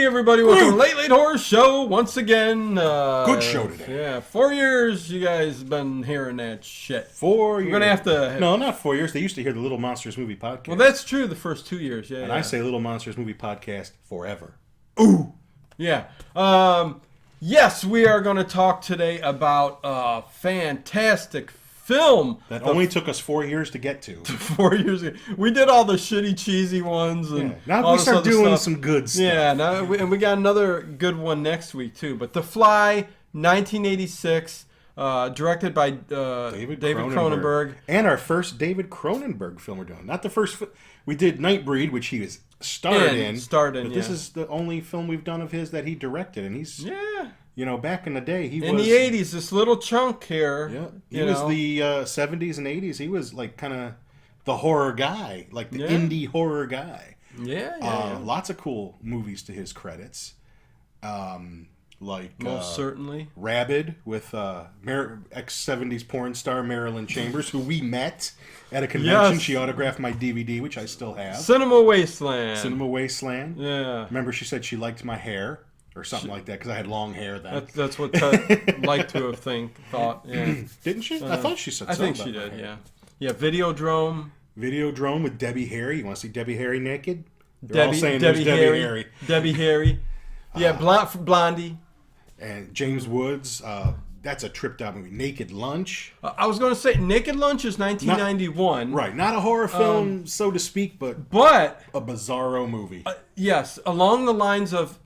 everybody. Welcome to Late Late Horror Show once again. Good show today. Yeah, 4 years you guys been hearing that shit. 4 years. We're going to have to... No, not 4 years. They used to hear the Little Monsters Movie Podcast. Well, that's true the first 2 years, yeah. And I say Little Monsters Movie Podcast forever. Ooh! Yeah. Yes, we are going to talk today about a fantastic film. That only took us 4 years to get to. 4 years ago. We did all the shitty, cheesy ones. And Now all we this start other doing stuff. some good stuff. Yeah, and we got another good one next week, too. But The Fly, 1986, directed by David Cronenberg. And our first David Cronenberg film we're doing. Not the first... We did Nightbreed, which he was starred in. But this is the only film we've done of his that he directed. And he's... Yeah. You know, back in the day, he was... In the 80s, this little chunk here. Yeah. He was the 70s and 80s. He was, like, kind of the horror guy. Like, the indie horror guy. Yeah. Lots of cool movies to his credits. Most certainly. Rabid with ex-70s porn star Marilyn Chambers, who we met at a convention. Yes. She autographed my DVD, which I still have. Cinema Wasteland. Cinema Wasteland. Yeah. Remember, she said she liked my hair. Or something like that, because I had long hair then. That's what Ted liked to have thought. Yeah. Didn't she? I thought she said something. I think she did, yeah. Yeah, Videodrome. Videodrome with Debbie Harry. You want to see Debbie Harry naked? They're all saying Debbie there's Harry. Debbie Harry. Yeah, Blondie. And James Woods. That's a tripped out movie. Naked Lunch. I was going to say, Naked Lunch is 1991. Right. Not a horror film, so to speak, but a bizarro movie. Yes, along the lines of...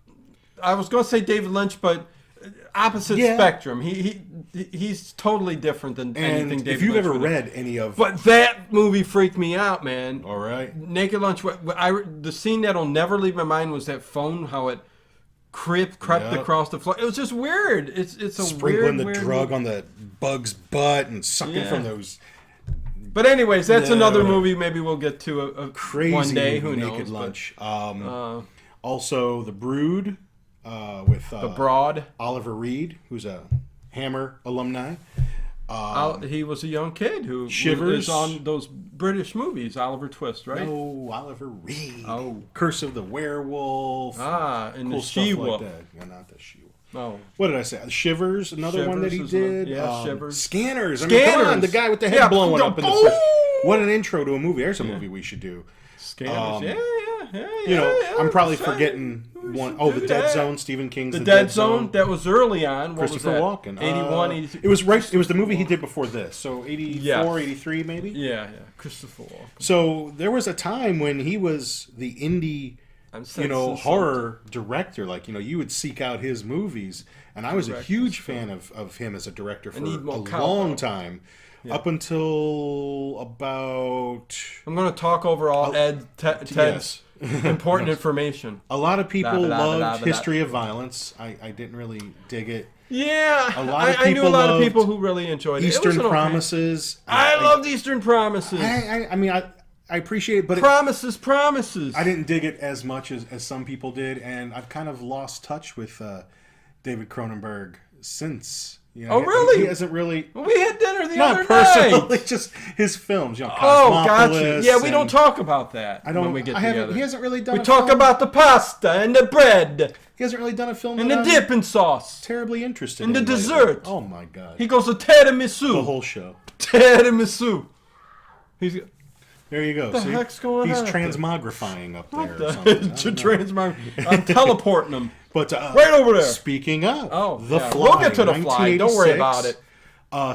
I was going to say David Lynch, but opposite spectrum. He's totally different than anything David Lynch. If you've ever read any of... But that movie freaked me out, man. All right. Naked Lunch. The scene that'll never leave my mind was that phone, how it crept across the floor. It was just weird. It's a sprinkling weird the drug movie. on the bug's butt and sucking from those... But anyways, that's another movie maybe we'll get to a crazy one day. Movie, Who Naked knows? Lunch. Also, The Brood. With The Broad. Oliver Reed, who's a Hammer alumni. He was a young kid who Shivers is on those British movies, Oliver Twist, right? No, Oliver Reed. Oh. Curse of the Werewolf. And cool the stuff She-Wolf. like that. Yeah, not the She-Wolf. Oh. What did I say? Shivers, another one that he did. Shivers. Scanners. I mean, come on, the guy with the head blowing up in the first. What an intro to a movie. There's a movie we should do. Scanners. I'm probably forgetting one. Oh, The Dead Zone. Stephen King's The Dead Zone. That was early on. What Christopher was that? Walken. 81, 82. It was right. It was the movie he did before this. So 84, 83 maybe. Yeah. Christopher Walken. So there was a time when he was the indie, horror director. Like, you would seek out his movies, and I was a huge fan of him as a director for a long time. Yeah. Up until about... I'm going to talk over all Ted's important information. A lot of people loved History of Violence. I didn't really dig it. Yeah, I knew a lot of people who really enjoyed it. Eastern Promises. I loved Eastern Promises. I mean, I appreciate it, but... Promises. I didn't dig it as much as some people did, and I've kind of lost touch with David Cronenberg since... really? He hasn't really... We had dinner the other night. Not personally, night. Just his films. Gotcha. Yeah, we don't talk about that when we get together. He hasn't really done We talk about the pasta and the bread. He hasn't really done a film and the dipping sauce. Terribly interested and in the dessert. Oh, my God. He goes to tiramisu. The whole show. Tiramisu. There you go. What the heck's going on? He's transmogrifying up there or something. I'm teleporting him. But right over there. Speaking of, The Fly. We'll get to The Fly. Don't worry about it.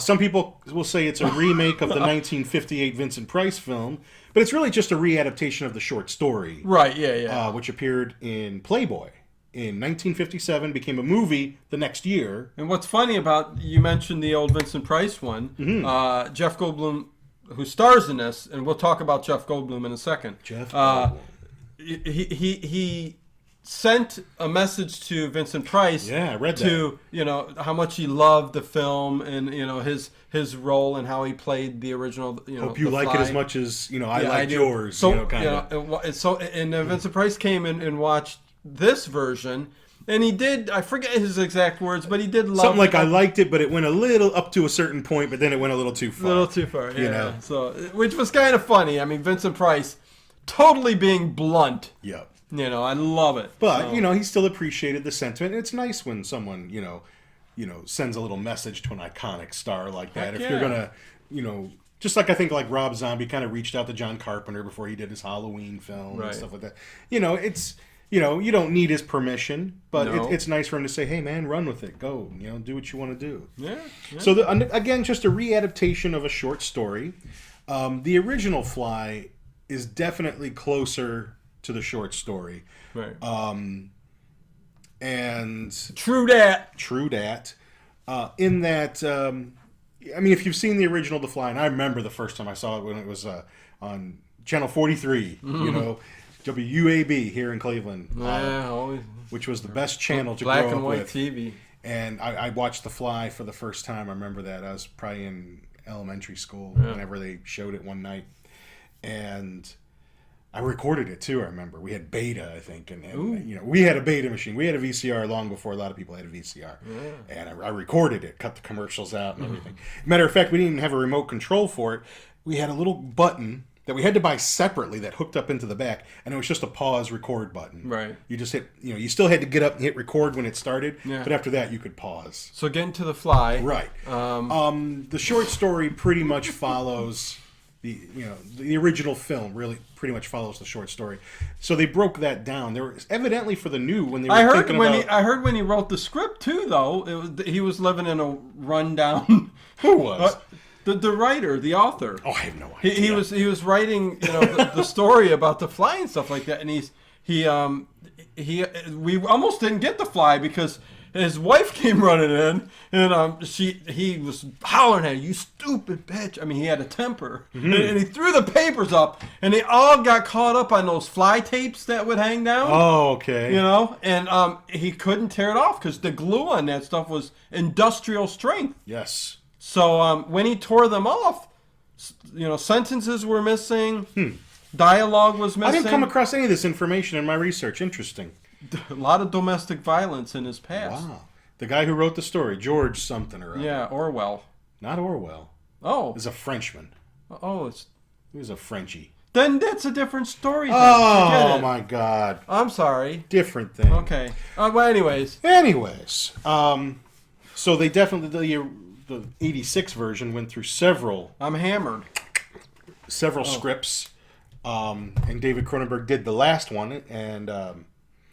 Some people will say it's a remake of the 1958 Vincent Price film, but it's really just a readaptation of the short story. Right, yeah. Which appeared in Playboy in 1957, became a movie the next year. And what's funny about, you mentioned the old Vincent Price one, Jeff Goldblum, who stars in this, and we'll talk about Jeff Goldblum in a second. Jeff Goldblum. He sent a message to Vincent Price. Yeah, I read that. To how much he loved the film and his role and how he played the original. Hope you like it as much as I liked yours. So and Vincent Price came in and watched this version. And he did, I forget his exact words, but he did love something like, I liked it, but it went a little up to a certain point, but then it went a little too far. Yeah. So, which was kind of funny. I mean, Vincent Price totally being blunt. Yep. You know, I love it. But you know, he still appreciated the sentiment. And it's nice when someone sends a little message to an iconic star like that. If you're gonna, just like I think like Rob Zombie kind of reached out to John Carpenter before he did his Halloween film and stuff like that. You know, it's you don't need his permission, but it's nice for him to say, "Hey, man, run with it, go, do what you want to do." Yeah. So again, just a readaptation of a short story. The original Fly is definitely closer to the short story. Right. And True dat. In that, I mean, if you've seen the original The Fly, and I remember the first time I saw it when it was on Channel 43, WUAB here in Cleveland, always. Which was the best channel to Black grow and up white with. TV. And I watched The Fly for the first time. I remember that. I was probably in elementary school whenever they showed it one night. And I recorded it too, I remember. We had Beta, I think. And we had a Beta machine. We had a VCR long before a lot of people had a VCR. Yeah. And I recorded it, cut the commercials out and everything. Matter of fact, we didn't even have a remote control for it. We had a little button that we had to buy separately that hooked up into the back, and it was just a pause record button. Right. You just hit, you still had to get up and hit record when it started, but after that you could pause. So getting to The Fly. Right. The short story pretty much follows the original film. Really, pretty much follows the short story. So they broke that down. There was evidently for the new when they were I heard when he wrote the script too, though he was living in a rundown. Who was? The writer, the author. Oh, I have no idea. He was writing the story about the Fly and stuff like that, and we almost didn't get the Fly because his wife came running in, and he was hollering at her, "You stupid bitch!" I mean, he had a temper, and he threw the papers up, and they all got caught up on those Fly tapes that would hang down. Oh, okay. And he couldn't tear it off because the glue on that stuff was industrial strength. Yes. So when he tore them off, sentences were missing, dialogue was missing. I didn't come across any of this information in my research. Interesting. A lot of domestic violence in his past. Wow. The guy who wrote the story, George something or other. Yeah, Orwell. Not Orwell. Oh. He's a Frenchman. Oh, he was a Frenchie. Then that's a different story. Oh, my God. I'm sorry. Different thing. Okay. Well, anyways. So they definitely... The 86 version went through several... I'm hammered. Several scripts. And David Cronenberg did the last one. And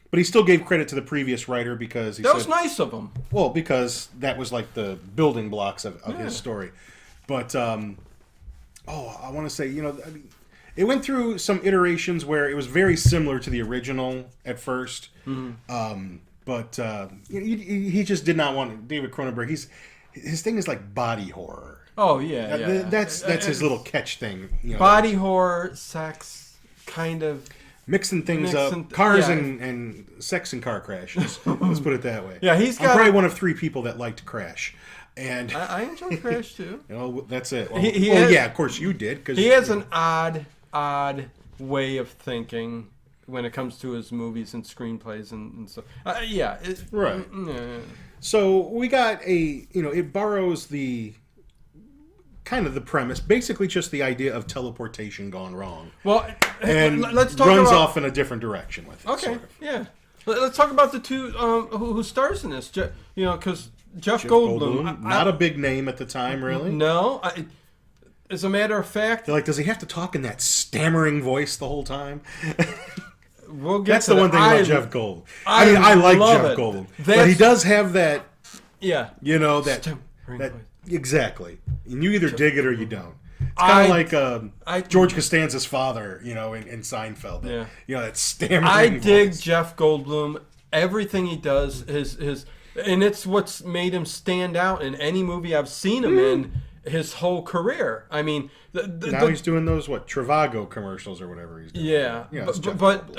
but he still gave credit to the previous writer because he said... That was nice of him. Well, because that was like the building blocks of his story. But, I want to say, it went through some iterations where it was very similar to the original at first. Mm-hmm. But he just did not want... David Cronenberg, his thing is like body horror. Oh, yeah. That's his little catch thing. Body horror, sex, kind of... Mixing things up. Cars and sex and car crashes. Let's put it that way. Yeah, I'm probably one of 3 people that liked Crash. And I enjoy Crash, too. That's it. Well, yeah, of course you did. He has an odd way of thinking when it comes to his movies and screenplays and stuff. Right. Yeah. So we got it borrows the kind of the premise, basically just the idea of teleportation gone wrong. Well, and let's talk runs off in a different direction with it. Okay, sort of. Yeah. Let's talk about the two who stars in this. Because Jeff Goldblum, not a big name at the time, really. No, as a matter of fact, they're like, does he have to talk in that stammering voice the whole time? We'll get That's the one thing about Jeff Goldblum. I like Jeff Goldblum, but he does have that. Yeah. That exactly. And you either dig it or you don't. It's kind of like George Costanza's father, in Seinfeld. Yeah. That stammering I dig voice. Jeff Goldblum. Everything he does, his, and it's what's made him stand out in any movie I've seen him in. His whole career. I mean, now he's doing those Trivago commercials or whatever he's doing. Yeah, but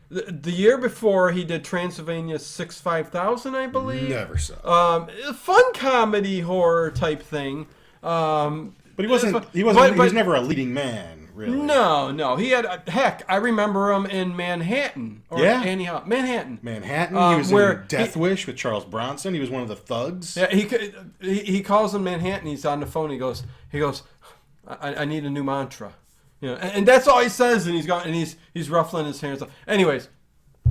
the year before he did Transylvania 65000, I believe. Never saw. Fun comedy horror type thing. But he wasn't. He was never a leading man. Really. No. He had I remember him in Manhattan. Manhattan. He was in Death Wish with Charles Bronson. He was one of the thugs. Yeah, he calls him Manhattan. He's on the phone. He goes. I need a new mantra. You know, and that's all he says, and he's ruffling his hair and stuff. Anyways,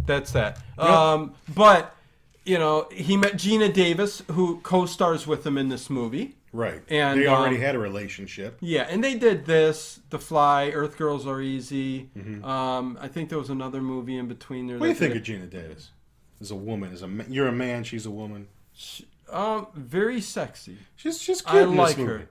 that's that. Yep. But you know, he met Gina Davis, who co-stars with him in this movie. Right. And they already had a relationship. Yeah, and they did this, The Fly, Earth Girls Are Easy. Mm-hmm. I think there was another movie in between there. What do you think of Gina Davis? As a woman, you're a man, she's a woman. Very sexy. She's cute. I in like this movie. her.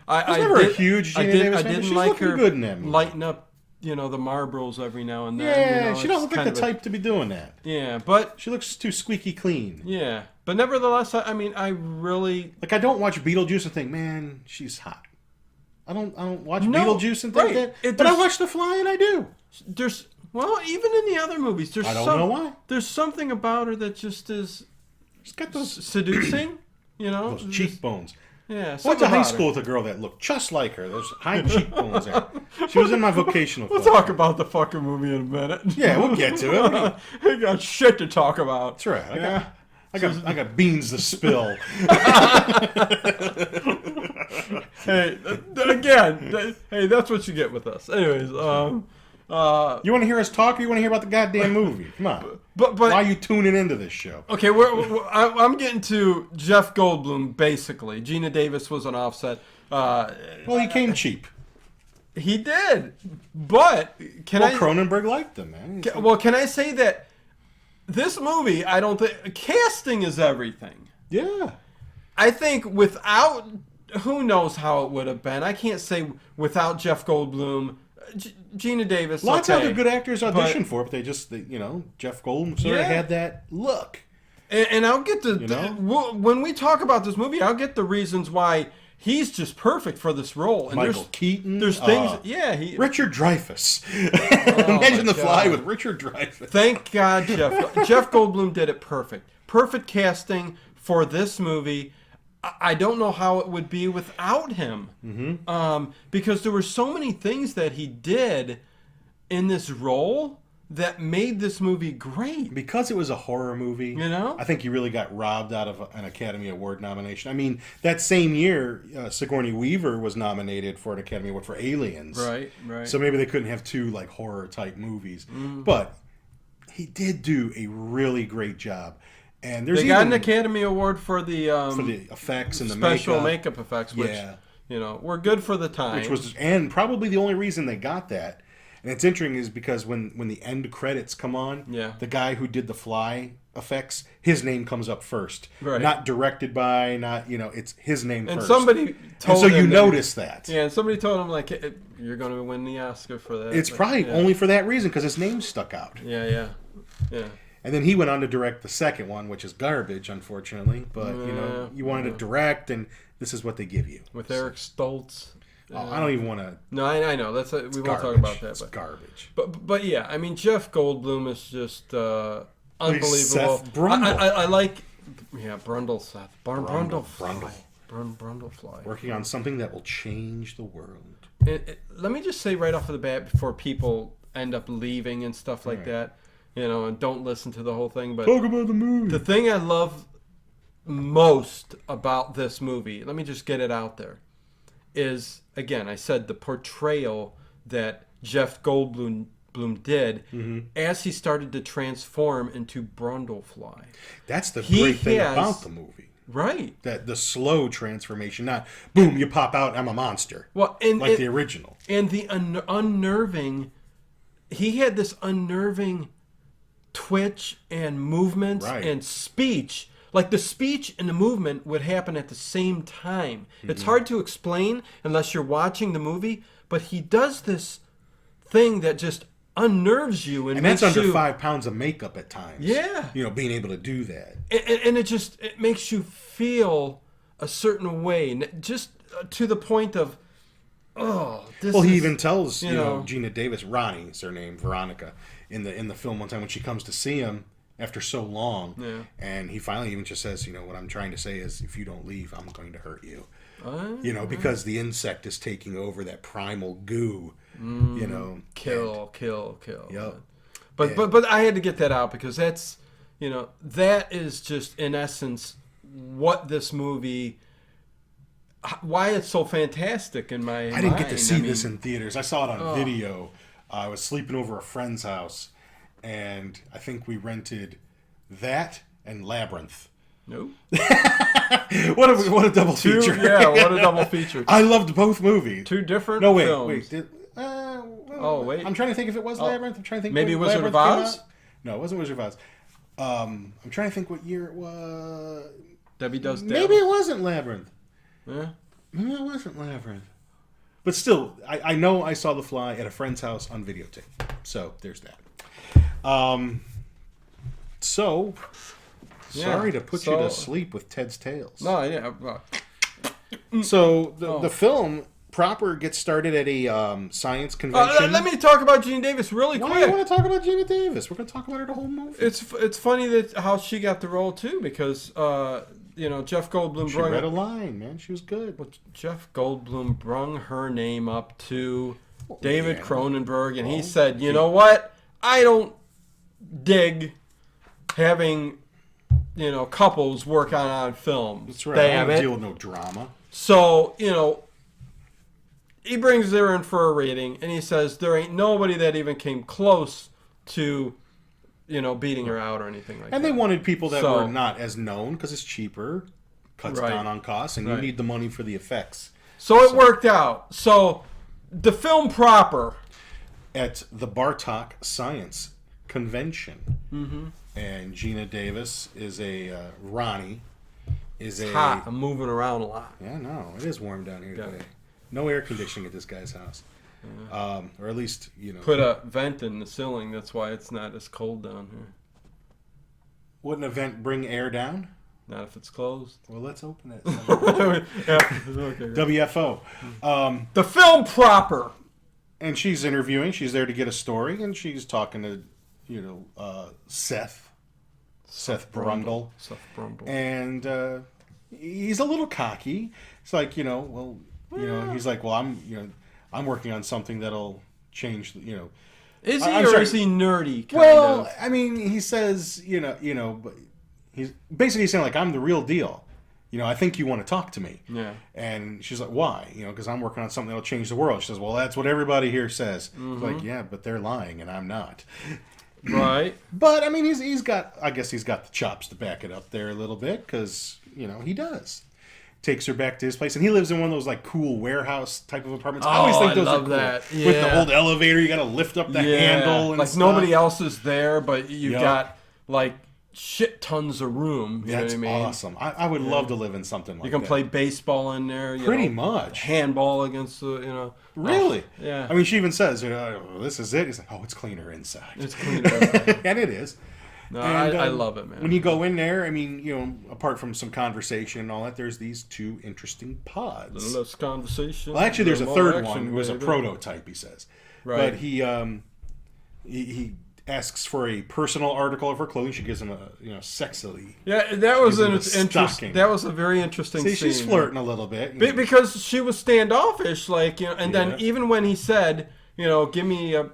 I was never a huge Gina Davis fan. She's like looking her good in that movie. lighting up, you know, the Marlboros every now and then. Yeah, you know, she don't look like the type to be doing that. Yeah, but she looks too squeaky clean. Yeah, but nevertheless, I mean, I really like. I don't watch Beetlejuice and think, man, she's hot. I don't watch Beetlejuice and think that. But I watch The Fly and I do. There's even in the other movies, I don't know why. There's something about her that just is. She's got those seducing, you know, those cheekbones. Yeah, I went to high school with a girl that looked just like her. There's high cheekbones there. She was in my vocational class. We'll talk about the fucking movie in a minute. Yeah, we'll get to it. We got shit to talk about. That's right. I got beans to spill. Hey, again, that's what you get with us. Anyways, you want to hear us talk, or you want to hear about the goddamn movie? Come on. But why are you tuning into this show? Okay, I'm getting to Jeff Goldblum. Basically, Gina Davis was an offset. Well, he came cheap. He did, but Cronenberg liked him, man. Can I say that this movie? I don't think casting is everything. Yeah, I think without, who knows how it would have been. I can't say without Jeff Goldblum. Gina Davis. Lots of other good actors auditioned for it, but they just, Jeff Goldblum sort of had that look. And I'll get to, when we talk about this movie, I'll get the reasons why he's just perfect for this role. And Michael Keaton. There's things, Richard Dreyfuss. Imagine The Fly with Richard Dreyfuss. Thank God Jeff Goldblum did it perfect. Perfect casting for this movie. I don't know how it would be without him, because there were so many things that he did in this role that made this movie great. Because it was a horror movie, I think he really got robbed out of an Academy Award nomination. I mean, that same year, Sigourney Weaver was nominated for an Academy Award for Aliens. Right. So maybe they couldn't have two horror type movies, but he did do a really great job. And they got an Academy Award for the effects and the special makeup effects, which were good for the time. And probably the only reason they got that, and it's interesting, is because when the end credits come on, the guy who did the Fly effects, his name comes up first, not directed by, it's his name first. And somebody told him, so you notice that. Yeah, and somebody told him you're going to win the Oscar for that. It's probably only for that reason, because his name stuck out. Yeah. And then he went on to direct the second one, which is garbage, unfortunately. But, you wanted to direct, and this is what they give you. With Eric Stoltz. I don't even want to... No, I know. We won't talk about that. It's garbage. But yeah, I mean, Jeff Goldblum is just unbelievable. Seth Brundle. I like... Yeah, Brundle Seth. Brundle Fly. Working on something that will change the world. Let me just say right off of the bat, before people end up leaving and stuff like that, and don't listen to the whole thing. But talk about the movie. The thing I love most about this movie, let me just get it out there, is, again, I said the portrayal that Jeff Goldblum did as he started to transform into Brundlefly. That's the great thing about the movie. Right. That the slow transformation, not boom, you pop out, I'm a monster. Well, the original. And the unnerving, he had this unnerving twitch and movements and speech. Like the speech and the movement would happen at the same time. It's hard to explain unless you're watching the movie, but he does this thing that just unnerves you. And that's under 5 pounds of makeup at times. Yeah. Being able to do that. And it makes you feel a certain way, just to the point of, he even tells, Gina Davis, Ronnie is her name, Veronica, in the film one time when she comes to see him after so long, and he finally even just says, what I'm trying to say is, if you don't leave, I'm going to hurt you. Because the insect is taking over that primal goo. Kill. Yep. But I had to get that out because that's, that is just in essence what this movie. why it's so fantastic in my I didn't get to see this in theaters. I saw it on video. I was sleeping over a friend's house, and I think we rented that and Labyrinth. Nope. What a double feature. Yeah, what a double feature. I loved both movies. Two different films. Wait. Wait. I'm trying to think if it was Labyrinth. I'm trying to think. Maybe Wizard of Oz? No, it wasn't Wizard of Oz. I'm trying to think what year it was. Debbie Does Dallas. Maybe it wasn't Labyrinth. Yeah. Maybe it wasn't Labyrinth. But still, I know I saw The Fly at a friend's house on videotape. So there's that. Sorry to put you to sleep with Ted's Tales. No, yeah. So the film proper gets started at a science convention. Let me talk about Gina Davis really quick. Why do you want to talk about Gina Davis? We're going to talk about her the whole movie. It's funny that how she got the role too, because Jeff Goldblum. She read a line, man. She was good. Well, Jeff Goldblum brung her name up to David Cronenberg, and he said, "You know what? I don't dig having couples work on films. That's right. I don't deal with no drama." So he brings her in for a rating, and he says there ain't nobody that even came close to, beating her out or anything like that. And they wanted people that were not as known because it's cheaper, cuts down on costs, and you need the money for the effects. So it worked out. So the film proper. At the Bartok Science Convention. And Gina Davis is Ronnie. It's hot. I'm moving around a lot. Yeah, no, it is warm down here today. No air conditioning at this guy's house. Yeah. Or at least, Put a vent in the ceiling. That's why it's not as cold down here. Wouldn't a vent bring air down? Not if it's closed. Well, let's open it. Okay, WFO. The film proper. And she's interviewing. She's there to get a story, and she's talking to, Seth Brundle. Seth Brundle. And he's a little cocky. It's like, he's like, well, I'm working on something that'll change, Is he or is he nerdy? Kind of? I mean, he says, but he's basically saying like, I'm the real deal. I think you want to talk to me. Yeah. And she's like, why? Because I'm working on something that'll change the world. She says, well, that's what everybody here says. Mm-hmm. Like, yeah, but they're lying and I'm not. Right. But I mean, he's got the chops to back it up there a little bit because, he does. Takes her back to his place, and he lives in one of those like cool warehouse type of apartments. I always think those are cool. That. Yeah. With the old elevator, you got to lift up the handle and like stuff. Nobody else is there, but you've got like shit tons of room. You know what I mean? Awesome. I would love to live in something like that. You can play baseball in there. Pretty much. Handball against the, Really? Yeah. I mean, she even says, this is it. He's like, it's cleaner inside. It's cleaner inside. And it is. No, and, I love it, man. When you go in there, I mean, apart from some conversation and all that, there's these two interesting pods. A little less conversation. Well, actually, there's a third one who was a prototype, he says. Right. But he asks for a personal article of her clothing. She gives him a sexily. Yeah, that was interesting. That was a very interesting scene. She's flirting a little bit. Because she was standoffish, like, and then even when he said, give me a...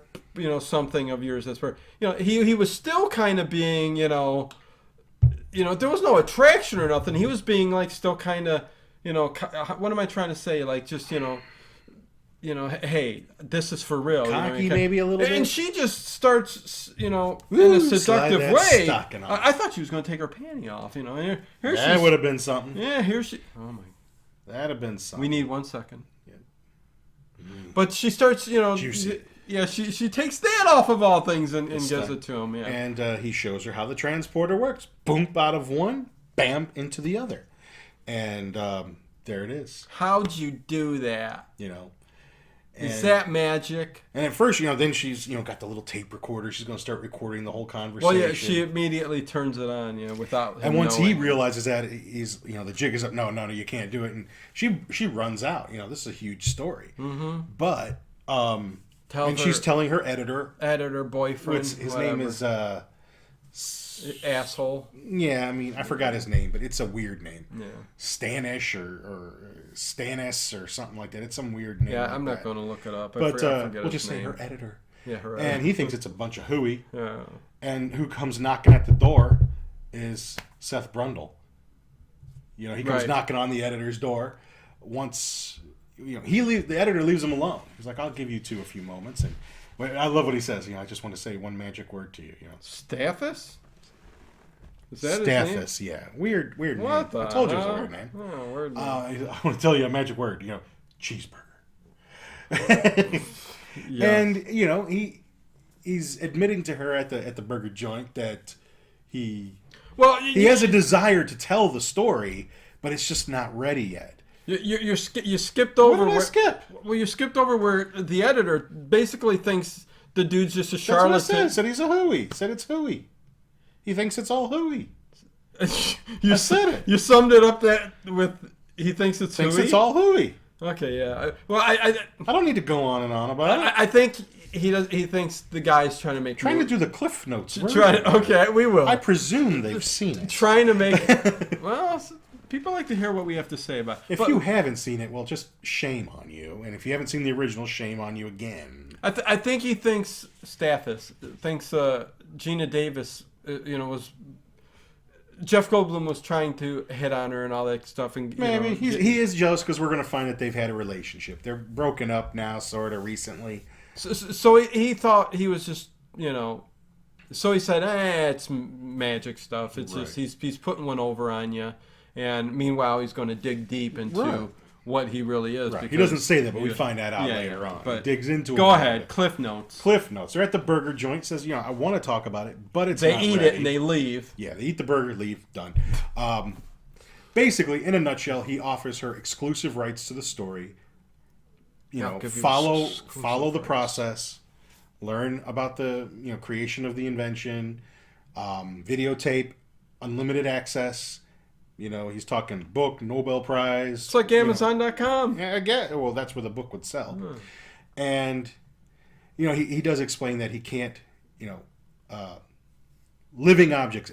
something of yours that's for he was still kind of being there was no attraction or nothing. He was being like still kind of what am I trying to say, like just hey, this is for real. Cocky, maybe a little bit. And she just starts in a seductive way. I thought she was going to take her panty off. Here that would have been something. Yeah, here she. Oh my. That'd have been something. We need 1 second. Yeah. But she starts juicy. Yeah, she takes that off of all things and gives it to him. Yeah, and he shows her how the transporter works. Boom, out of one, bam, into the other, and there it is. How'd you do that? Is that magic? And at first, then she's got the little tape recorder. She's going to start recording the whole conversation. Well, yeah, she immediately turns it on, without him And once knowing. he realizes that he's, the jig is up. No, you can't do it. And she runs out. This is a huge story. Mm-hmm. But she's telling her editor boyfriend. His name is asshole. Yeah, I mean, I forgot his name, but it's a weird name. Yeah, Stanish or Stannis or something like that. It's some weird name. Yeah, I'm not going to look it up. But we'll just say her editor. Yeah, her editor. And he thinks it's a bunch of hooey. Yeah. And who comes knocking at the door is Seth Brundle. He comes knocking on the editor's door. once the editor leaves him alone. He's like, I'll give you two a few moments, and I love what he says. I just want to say one magic word to you. Stathis. Is that Stathis? Yeah, weird what name. The I told you it was a weird name. Oh, weird name. I want to tell you a magic word. Cheeseburger. Yeah. And he's admitting to her at the burger joint that he has a desire to tell the story, but it's just not ready yet. You skipped over. What did I skip? Well, you skipped over where the editor basically thinks the dude's just a charlatan. That's what I said. Said he's a hooey. Said it's hooey. He thinks it's all hooey. I said it. You summed it up with he thinks it's thinks hooey? It's all hooey. Okay, yeah. I don't need to go on and on about it. I think he does. He thinks the guy's trying to make to do the Cliff Notes. Okay, we will. I presume they've seen it. Trying to make well, people like to hear what we have to say about it. If you haven't seen it, well, just shame on you. And if you haven't seen the original, shame on you again. I think he thinks Stathis thinks Gina Davis, was. Jeff Goldblum was trying to hit on her and all that stuff, and maybe he is jealous because we're going to find that they've had a relationship. They're broken up now, sort of recently. So he thought he was just So he said, it's magic stuff. It's just he's putting one over on you, and meanwhile he's going to dig deep into what he really is. Right. He doesn't say that, but we find that out later on. But he digs into it. Go ahead. Cliff Notes. Cliff Notes. They're at the burger joint. Says, I want to talk about it, but it's they not eat ready. it and they leave. Yeah, they eat the burger, leave, done. Basically, in a nutshell, he offers her exclusive rights to the story. Follow the process, learn about the creation of the invention, videotape, unlimited access. He's talking book, Nobel Prize. It's like Amazon.com. Yeah, I get. Well, that's where the book would sell. And, he does explain that he can't, living objects.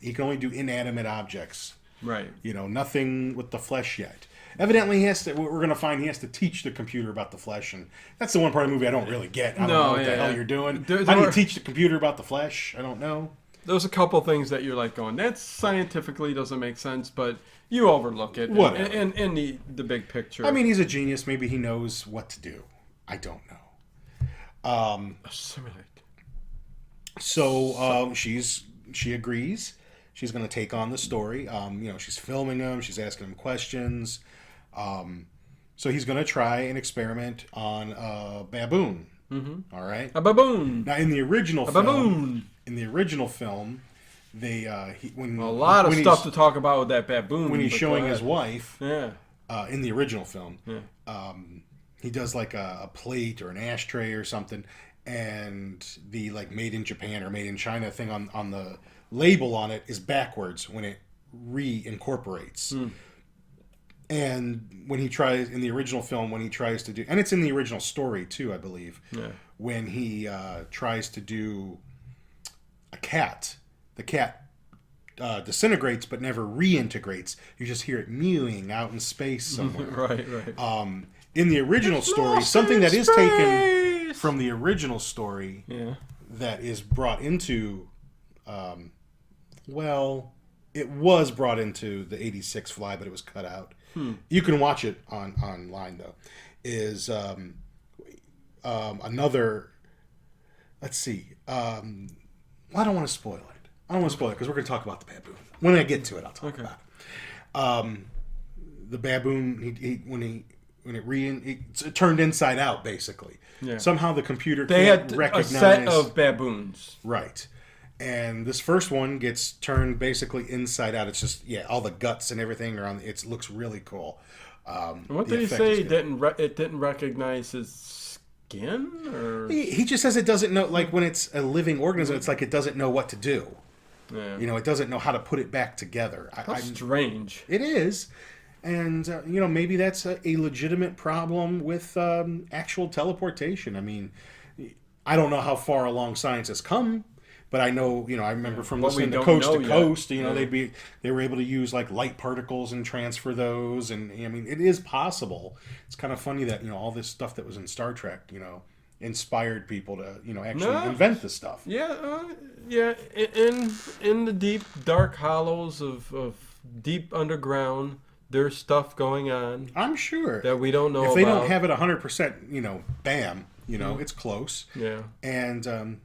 He can only do inanimate objects. Right. Nothing with the flesh yet. Evidently, we're going to find he has to teach the computer about the flesh. And that's the one part of the movie I don't really get. I don't know what the hell you're doing. How do you teach the computer about the flesh? I don't know. There's a couple things that you're like going, that scientifically doesn't make sense, but you overlook it in the big picture. I mean, he's a genius. Maybe he knows what to do. I don't know. Assimilate. So she agrees. She's going to take on the story. She's filming him. She's asking him questions. So he's going to try an experiment on a baboon. Mm-hmm. All right. A baboon. Now, in the original film, they when a lot of stuff to talk about with that baboon. When he's showing his wife, in the original film, he does like a plate or an ashtray or something, and the made in Japan or made in China thing on the label on it is backwards when it reincorporates. And when he tries in the original film, when he tries to do, and it's in the original story too, I believe, when he tries to do a cat, the cat disintegrates but never reintegrates. You just hear it mewing out in space somewhere. Right. In the original story, something that is taken from the original story that is brought into, it was brought into the 86 Fly, but it was cut out. You can watch it online though. Is another? Let's see. I don't want to spoil it. I don't want to spoil it because we're going to talk about the baboon. When I get to it, I'll talk about it. The baboon, when it turned inside out, basically. Yeah. Somehow the computer can't recognize a set of baboons. Right. And this first one gets turned basically inside out. It's just all the guts and everything are on. It looks really cool. What did he say? It didn't recognize his skin, or he just says it doesn't know. Like when it's a living organism, it's like it doesn't know what to do. Yeah. It doesn't know how to put it back together. That's strange. It is. And, maybe that's a legitimate problem with actual teleportation. I mean, I don't know how far along science has come, but I know, I remember from listening to Coast to Coast, they were able to use light particles and transfer those. And I mean, it is possible. It's kind of funny that, all this stuff that was in Star Trek, inspired people to, actually invent this stuff. Yeah. In the deep, dark hollows of deep underground, there's stuff going on. I'm sure that we don't know about. If they don't have it 100%, bam, it's close. Yeah. And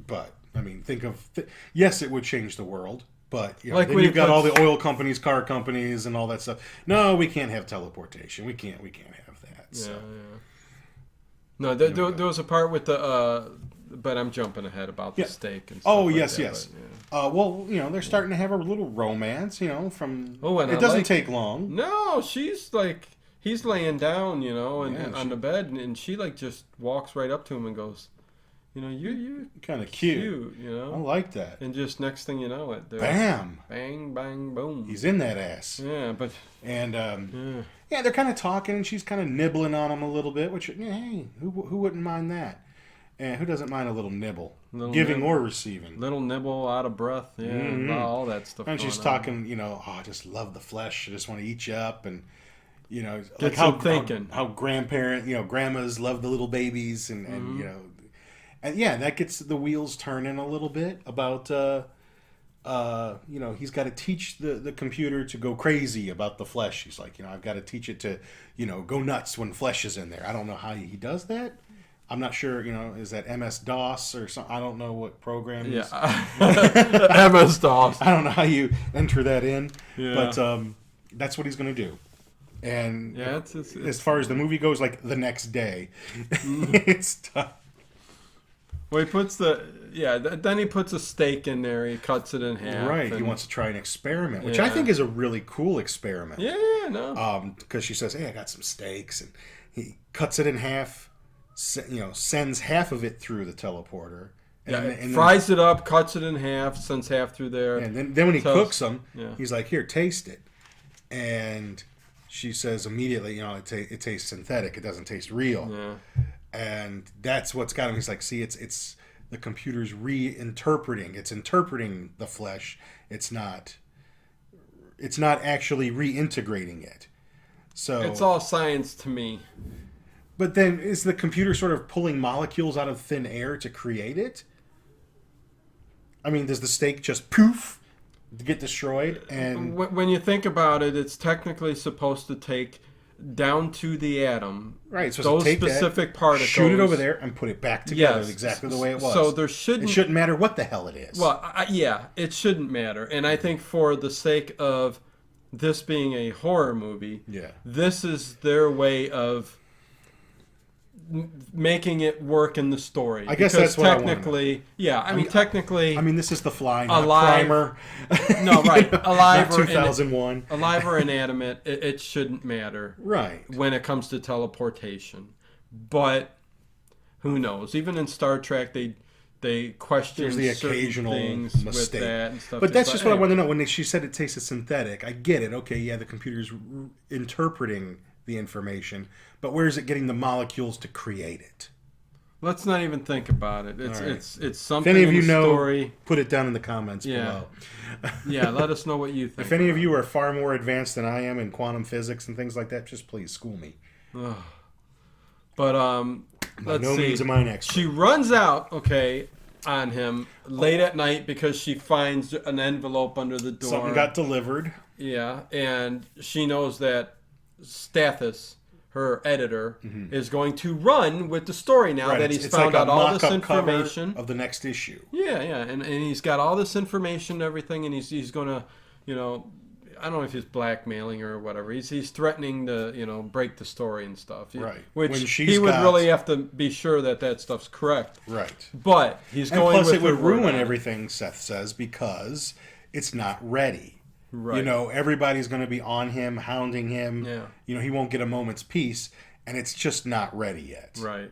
but I mean, think of yes, it would change the world. But like then you've got all the oil companies, car companies, and all that stuff. No, we can't have teleportation. We can't have that. Yeah, so. yeah. No, there was a part with the. But I'm jumping ahead about the steak and stuff. Oh, like yes, that, yes. But, yeah. Well, they're starting to have a little romance. From and it doesn't take long. No, she's like he's laying down, and on the bed, and she like just walks right up to him and goes, you're kind of cute. I like that. And just next thing you know, bam, bang, bang, boom. He's in that ass. Yeah, but they're kind of talking, and she's kind of nibbling on him a little bit. Which, hey, who wouldn't mind that? And who doesn't mind a little nibble, giving or receiving? Little nibble, out of breath, all that stuff. And she's talking, I just love the flesh. I just want to eat you up, and like how grandmas love the little babies, and that gets the wheels turning a little bit about. He's got to teach the computer to go crazy about the flesh. He's like, I've got to teach it to, go nuts when flesh is in there. I don't know how he does that. I'm not sure, is that MS-DOS or something? I don't know what program is. Yeah. MS-DOS. I don't know how you enter that in, but that's what he's going to do. And it's as far as the movie goes, like the next day, it's tough. Well, he puts then he puts a steak in there. He cuts it in half. Right. He wants to try an experiment, which I think is a really cool experiment. Yeah, no. Because she says, hey, I got some steaks. And he cuts it in half, sends half of it through the teleporter. And fries it up, cuts it in half, sends half through there. And then when he cooks them, he's like, here, taste it. And she says immediately, it tastes synthetic. It doesn't taste real. Yeah. And that's what's got him. He's like, see, it's the computer's reinterpreting. It's interpreting the flesh. It's not actually reintegrating it. So it's all science to me. But then is the computer sort of pulling molecules out of thin air to create it? I mean, does the steak just poof get destroyed? And when you think about it, it's technically supposed to take down to the atom, right? So those take specific particles, shoot it over there, and put it back together exactly the way it was. So it shouldn't matter what the hell it is. Well, it shouldn't matter. And I think for the sake of this being a horror movie, this is their way of making it work in the story. I guess that's what technically, technically. I mean, this is The Fly, not alive, Primer. No, right. Alive not 2001. Alive or inanimate, it shouldn't matter. Right. When it comes to teleportation. But who knows? Even in Star Trek, they question There's the occasional things mistake. With that and stuff. But that's just what I want to know. When she said it tasted synthetic, I get it. Okay, the computer's interpreting the information, but where is it getting the molecules to create it? Let's not even think about it. It's something. If any of you know, story. Put it down in the comments below. Let us know what you think. If any of you are far more advanced than I am in quantum physics and things like that, just please school me. But by no means am I an expert. She runs out, on him late at night because she finds an envelope under the door. Something got delivered. Yeah, and she knows that Stathis, her editor, is going to run with the story now that he's found out all this information of the next issue. Yeah, and he's got all this information and everything, and he's going to, I don't know if he's blackmailing her or whatever. He's threatening to, break the story and stuff. Right. Which he would really have to be sure that stuff's correct. Right. But he's going with plus it would ruin everything, Seth says, because it's not ready. Right. Everybody's going to be on him, hounding him. Yeah. He won't get a moment's peace, and it's just not ready yet. Right.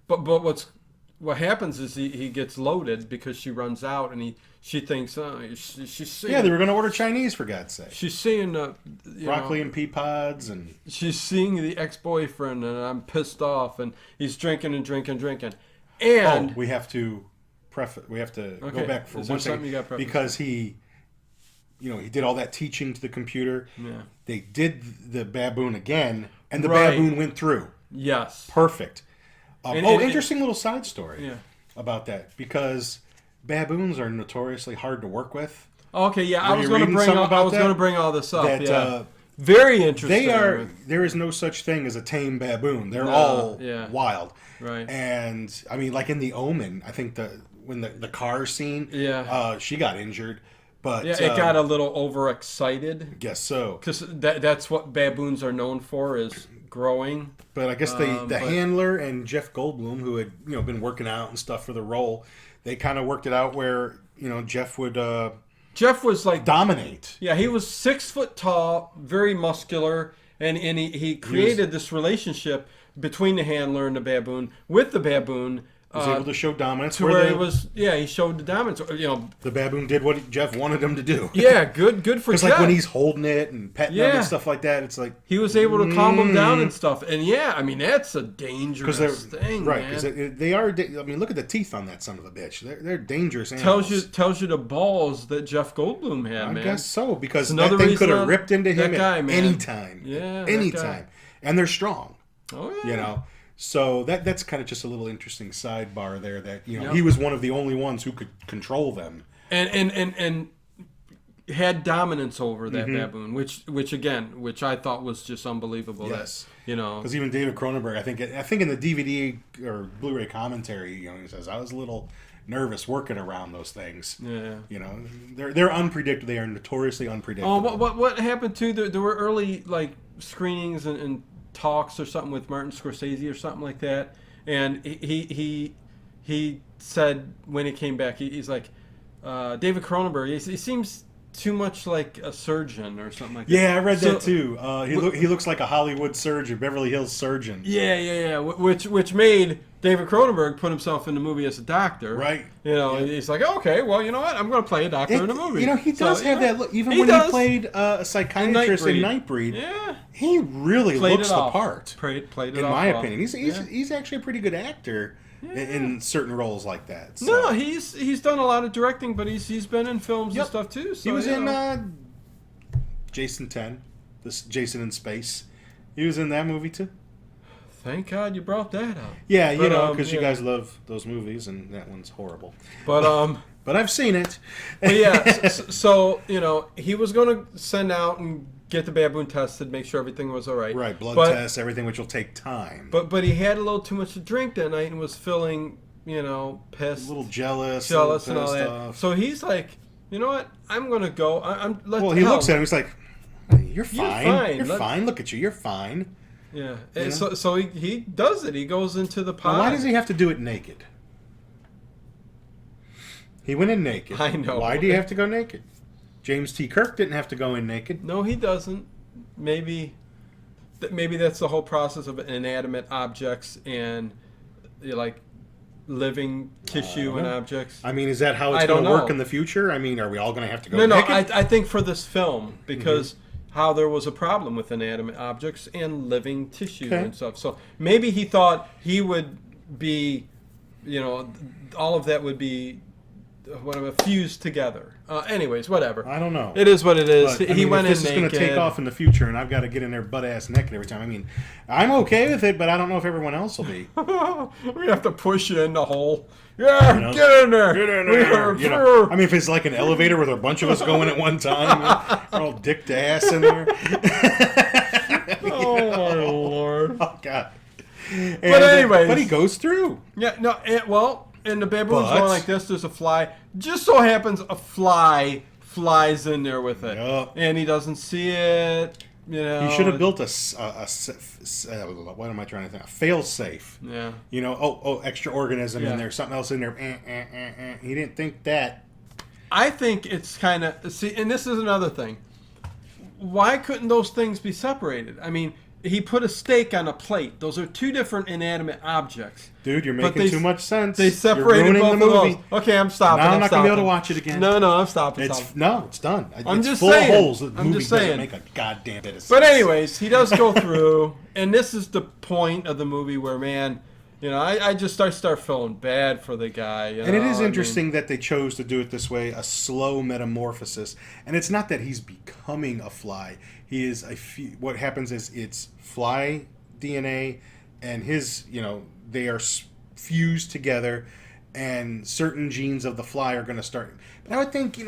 But what happens is he gets loaded because she runs out, and she thinks she's seeing. Yeah, they were going to order Chinese, for God's sake. She's seeing broccoli and pea pods, and she's seeing the ex-boyfriend, and I'm pissed off, and he's drinking and drinking and drinking. And we have to go back for one second because he did all that teaching to the computer. Yeah. They did the baboon again, and the baboon went through. Yes. Perfect. Interesting little side story about that, because baboons are notoriously hard to work with. Okay, yeah, I was going to bring all this up. Very interesting. They are. There is no such thing as a tame baboon. They're all wild. Right. And I mean, like in The Omen, I think when the car scene, she got injured. But it got a little overexcited. Guess so. Because that's what baboons are known for, is growing. But I guess the handler and Jeff Goldblum, who had been working out and stuff for the role, they kind of worked it out where Jeff would. Jeff was like dominate. Yeah, he was 6 foot tall, very muscular, and he created this relationship between the handler and the baboon. With the baboon, was able to show dominance. To where he showed the dominance. The baboon did what Jeff wanted him to do. Yeah, good for Jeff. Because like when he's holding it and petting him and stuff like that, it's like he was able to calm him down and stuff. And I mean that's a dangerous thing, right? Because they are. I mean, look at the teeth on that son of a bitch. They're dangerous animals. Tells you the balls that Jeff Goldblum had. I guess so, because that thing could have ripped into him at any time. Yeah, anytime, and they're strong. Oh yeah. So that's kind of just a little interesting sidebar there. That he was one of the only ones who could control them, and had dominance over that baboon, which I thought was just unbelievable. Yes, because even David Cronenberg, I think in the DVD or Blu-ray commentary, he says I was a little nervous working around those things. Yeah, they're unpredictable. They are notoriously unpredictable. Oh, what happened to there were early screenings and talks or something with Martin Scorsese or something like that, and he said when he came back, he's like, David Cronenberg, he seems too much like a surgeon or something like that. Yeah, I read that too. He looks like a Hollywood surgeon, Beverly Hills surgeon. Yeah. Which made David Cronenberg put himself in the movie as a doctor. Right. He's like, okay, well, you know what? I'm going to play a doctor in a movie. He does have that look. Even when he played a psychiatrist in Nightbreed, he really looks the part. Played it in off my opinion. He's actually a pretty good actor in certain roles like that. So. No, he's done a lot of directing, but he's been in films and stuff too. So, he was in Jason 10, this Jason in Space. He was in that movie too. Thank God you brought that up. Yeah, because you guys love those movies, and that one's horrible. But but I've seen it. But so he was going to send out and get the baboon tested, make sure everything was all right. Right, blood tests, everything, which will take time. But he had a little too much to drink that night and was feeling, pissed, a little jealous and all that. Off. So he's like, you know what? I'm going to go. He looks at him. He's like, "You're fine. You're fine. Look at you. You're fine." Yeah. And so he does it. He goes into the pod. Well, why does he have to do it naked? He went in naked. I know. Why do you have to go naked? James T. Kirk didn't have to go in naked. No, he doesn't. Maybe that's the whole process of inanimate objects and living tissue and objects. I mean, is that how it's going to work in the future? I mean, are we all going to have to go naked? No, I think for this film, because how there was a problem with inanimate objects and living tissue and stuff. So maybe he thought he would be, all of that would be fused together. Anyways, whatever. I don't know. It is what it is. But, he went in naked. This is going to take off in the future, and I've got to get in there butt-ass naked every time. I mean, I'm okay with it, but I don't know if everyone else will be. We have to push you in the hole. Yeah, get in there. Get in there. I mean, if it's like an elevator with a bunch of us going at one time, we're all dicked ass in there. Oh, my Lord. Oh, God. But anyways. But he goes through. Yeah, no, and the baboon's going like this. There's a fly. Just so happens a fly flies in there with it. Yep. And he doesn't see it. He should have built what am I trying to think? A fail-safe. Yeah. Extra organism in there. Something else in there. He didn't think that. I think it's kind of... See, and this is another thing. Why couldn't those things be separated? I mean... He put a steak on a plate. Those are two different inanimate objects. Dude, you're making too much sense. They separated both of those. Okay, I'm stopping. Now I'm not going to be able to watch it again. No, I'm stopping. It's done. I'm just full saying. Of holes. The I'm movie just saying. Doesn't make a goddamn bit of sense. But anyways, he does go through, and this is the point of the movie where, man, I start feeling bad for the guy. And it is interesting that they chose to do it this way, a slow metamorphosis. And it's not that he's becoming a fly. He is what happens is it's fly DNA and his, they are fused together, and certain genes of the fly are going to start. But I would think,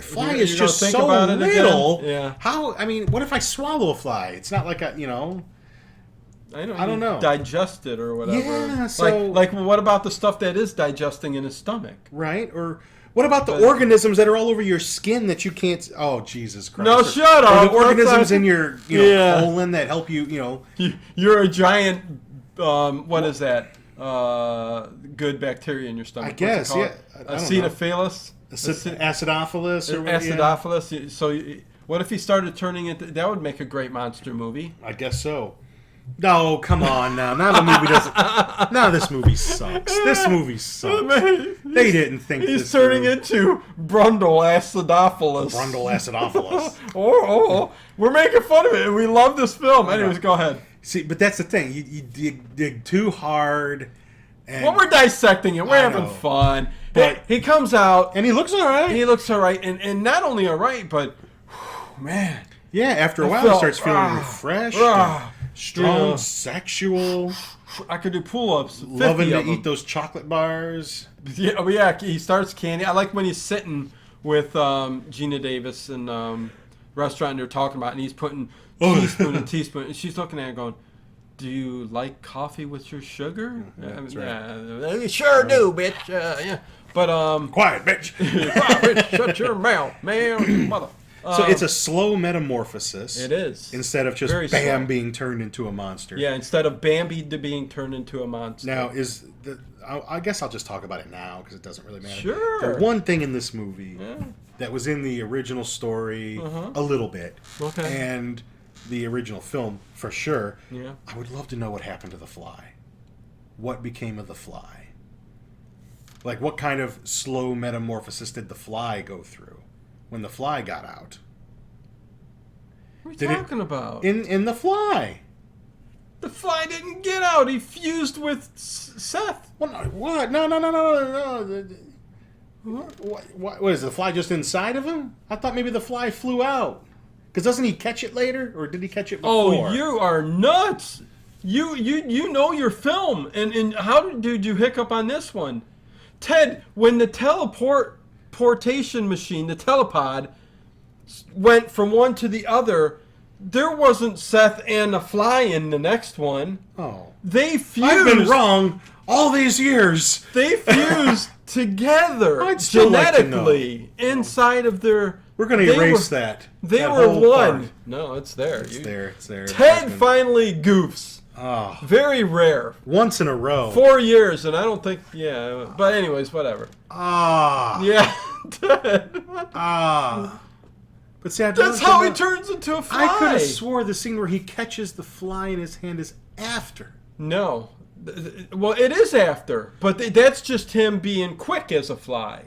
fly is just so little. Yeah. How? I mean, what if I swallow a fly? It's not like I don't know. Digest it or whatever. Yeah. So like what about the stuff that is digesting in his stomach? Right. Or what about the organisms that are all over your skin that you can't? Oh, Jesus Christ! No, shut up. The organisms in your colon that help you. You're a giant. What is that? Good bacteria in your stomach. I guess. Yeah. Acetophilus. Acidophilus or whatever. Acidophilus. Yeah. So, what if he started turning into? That would make a great monster movie. I guess so. No, come on now. Now the movie doesn't. Now this movie sucks. This movie sucks. They didn't think he's turning into Brundle Acidophilus. Brundle Acidophilus. Oh, we're making fun of it, and we love this film. Anyways, go ahead. See, but that's the thing. You dig too hard. Well, we're dissecting it. We're having fun. But he comes out, and he looks all right. And not only all right, but man. Yeah, after a while, he starts feeling refreshed. Strong, sexual. I could do pull-ups. Loving to eat those chocolate bars. Yeah, he starts candy. I like when he's sitting with Gina Davis in restaurant and they're talking about it, and he's putting teaspoon and teaspoon. And she's looking at it going, do you like coffee with your sugar? That's right. Yeah, sure do, bitch. Yeah. But, quiet, bitch. Quiet, bitch. Shut your mouth, man. Mother. So it's a slow metamorphosis. It is. Instead of just Bam being turned into a monster. Yeah, instead of Bambi being turned into a monster. Now, I guess I'll just talk about it now because it doesn't really matter. Sure. The one thing in this movie that was in the original story a little bit, and the original film for sure, I would love to know what happened to the fly. What became of the fly? Like, what kind of slow metamorphosis did the fly go through? When the fly got out. What are you talking about? In The Fly. The fly didn't get out. He fused with Seth. What? No. What is the fly just inside of him? I thought maybe the fly flew out. Because doesn't he catch it later? Or did he catch it before? Oh, you are nuts. You know your film. And how did you hiccup on this one? Ted, when the teleportation machine, the telepod, went from one to the other, there wasn't Seth and a fly in the next one. Oh. They fused. I've been wrong all these years. They fused together genetically inside of their... We're going to erase that. They were one. Part. No, it's there. It's there. Ted finally goofs. Oh. Very rare. Once in a row. 4 years, and I don't think... Yeah, but anyways, whatever. Yeah. But see, that's how he turns into a fly. I could have swore the scene where he catches the fly in his hand is after. No. Well, it is after, but that's just him being quick as a fly.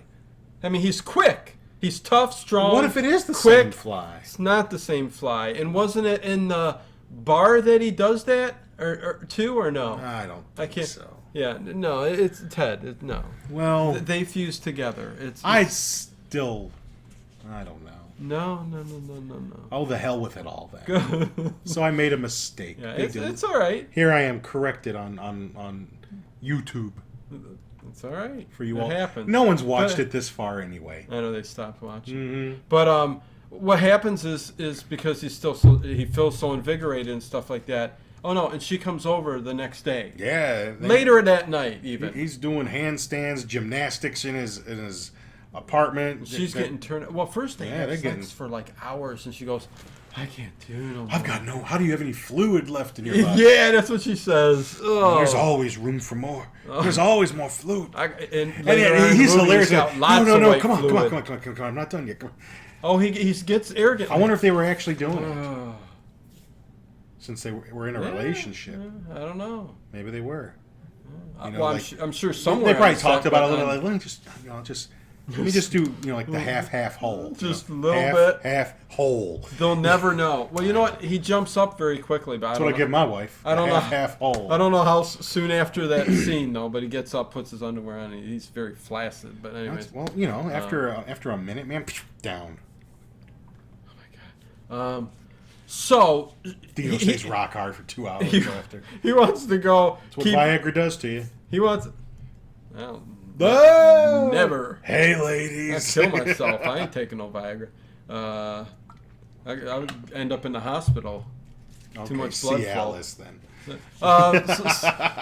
I mean, he's quick. He's tough, strong. What if it is the same fly? It's not the same fly. And wasn't it in the bar that he does that, or two, or no? I don't think so. Yeah, no, it's Ted. No. Well, they fuse together. I don't know. No. Oh, the hell with it all then. So I made a mistake. Yeah, it's all right. Here I am corrected on YouTube. It's all right. For you all. It happens. No one's watched it this far anyway. I know they stopped watching. Mm-hmm. But what happens is because he feels so invigorated and stuff like that. Oh no! And she comes over the next day. Yeah. Later that night, even. He's doing handstands, gymnastics in his apartment. She's getting turned. Well, first they have sex for like hours, and she goes, "I can't do no more. I've got no. How do you have any fluid left in your body?" Yeah, that's what she says. Oh. There's always room for more. There's always more fluid. And he's hilarious. No, come on. I'm not done yet. Come on. Oh, he gets arrogant. I wonder if they were actually doing it. Since they were in a relationship. I don't know. Maybe they were. Well, I'm sure somewhere they probably talked about it a little. Like, let me just do like the half whole. Just a little bit. Half whole. They'll never know. Well, you know what? He jumps up very quickly. But that's what I give my wife. I don't know. Half whole. I don't know how soon after that scene though, but he gets up, puts his underwear on, and he's very flaccid. But anyway. Well, after a minute, man, down. Oh my god. So Dino stays rock hard for 2 hours after. He wants to go. That's what Viagra does to you. He wants. Well, Never. Hey, ladies. I'd kill myself. I ain't taking no Viagra. I would end up in the hospital. Okay, Too much blood Cialis, then.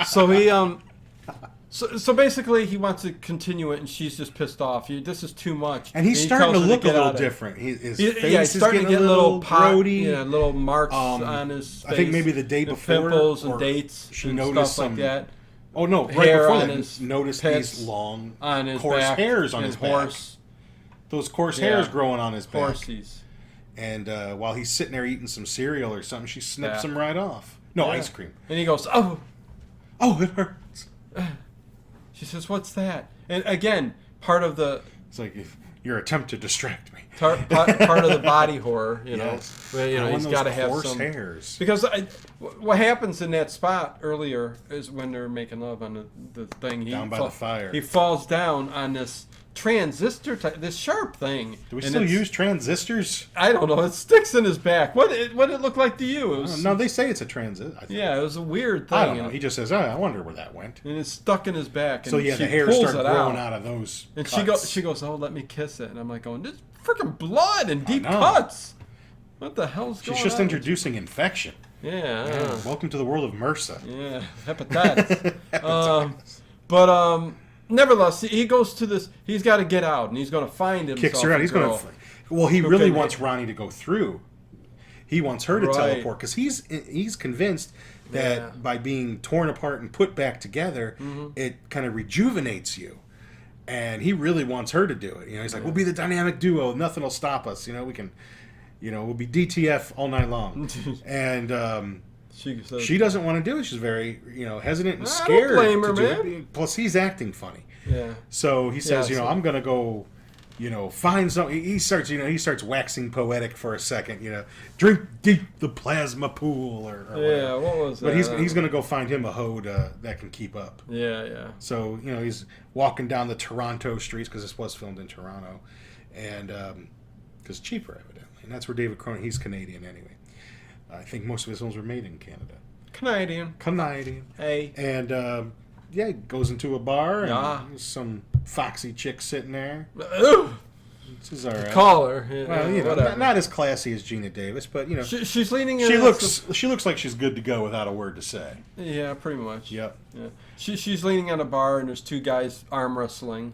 So he So basically, he wants to continue it, and she's just pissed off. This is too much. And he's starting to look a little different. His face he's starting is to get little grody. Yeah, little marks on his face. I think maybe the day before, pimples and dates, she and noticed stuff like that. Oh no! Right before that, noticed these long, on his coarse back, hairs on his horse. back. Those coarse hairs growing on his back. Horsies. And while he's sitting there eating some cereal or something, she snips him right off. No, ice cream. And he goes, "Oh, it hurts." She says, "What's that?" And again, part of the... It's like your attempt to distract me. Part of the body horror, Yes. He's got to have some hairs. Because what happens in that spot earlier is when they're making love on the thing. Down by the fire. He falls down on this transistor type, this sharp thing. Do we still use transistors? I don't know. It sticks in his back. What did it look like to you? It was, no, they say it's a transistor. Yeah, it was a weird thing. I don't know. He just says, I wonder where that went. And it's stuck in his back. And so yeah, the hairs start growing out of those and cuts. she goes, "Oh, let me kiss it." And I'm like going, "There's freaking blood and deep cuts. What the hell's going on?" She's just introducing infection. Yeah. Welcome to the world of MRSA. Yeah, hepatitis. Nevertheless, he goes to this. He's got to get out, and he's going to find himself. Kicks her out. He's going to. Well, he really wants Ronnie to go through. He wants her to teleport because he's convinced that by being torn apart and put back together, it kind of rejuvenates you. And he really wants her to do it. He's like, we'll be the dynamic duo. Nothing will stop us. We can, we'll be DTF all night long. And she doesn't want to do it. She's very, hesitant and scared. I don't blame her, man. Plus, he's acting funny. Yeah. So he says, I'm going to go, find something. He starts waxing poetic for a second. Drink deep the plasma pool or whatever. What was that? But he's going to go find him a hoe that can keep up. Yeah. So he's walking down the Toronto streets because this was filmed in Toronto, and because cheaper evidently, and that's where David Cronin. He's Canadian anyway. I think most of his films were made in Canada. Canadian. Hey. And he goes into a bar and there's some foxy chick sitting there. This is all right. Call her. Well, not as classy as Gina Davis, but she's leaning in. She looks like she's good to go without a word to say. Yeah, pretty much. Yep. Yeah. She's leaning on a bar, and there's two guys arm wrestling,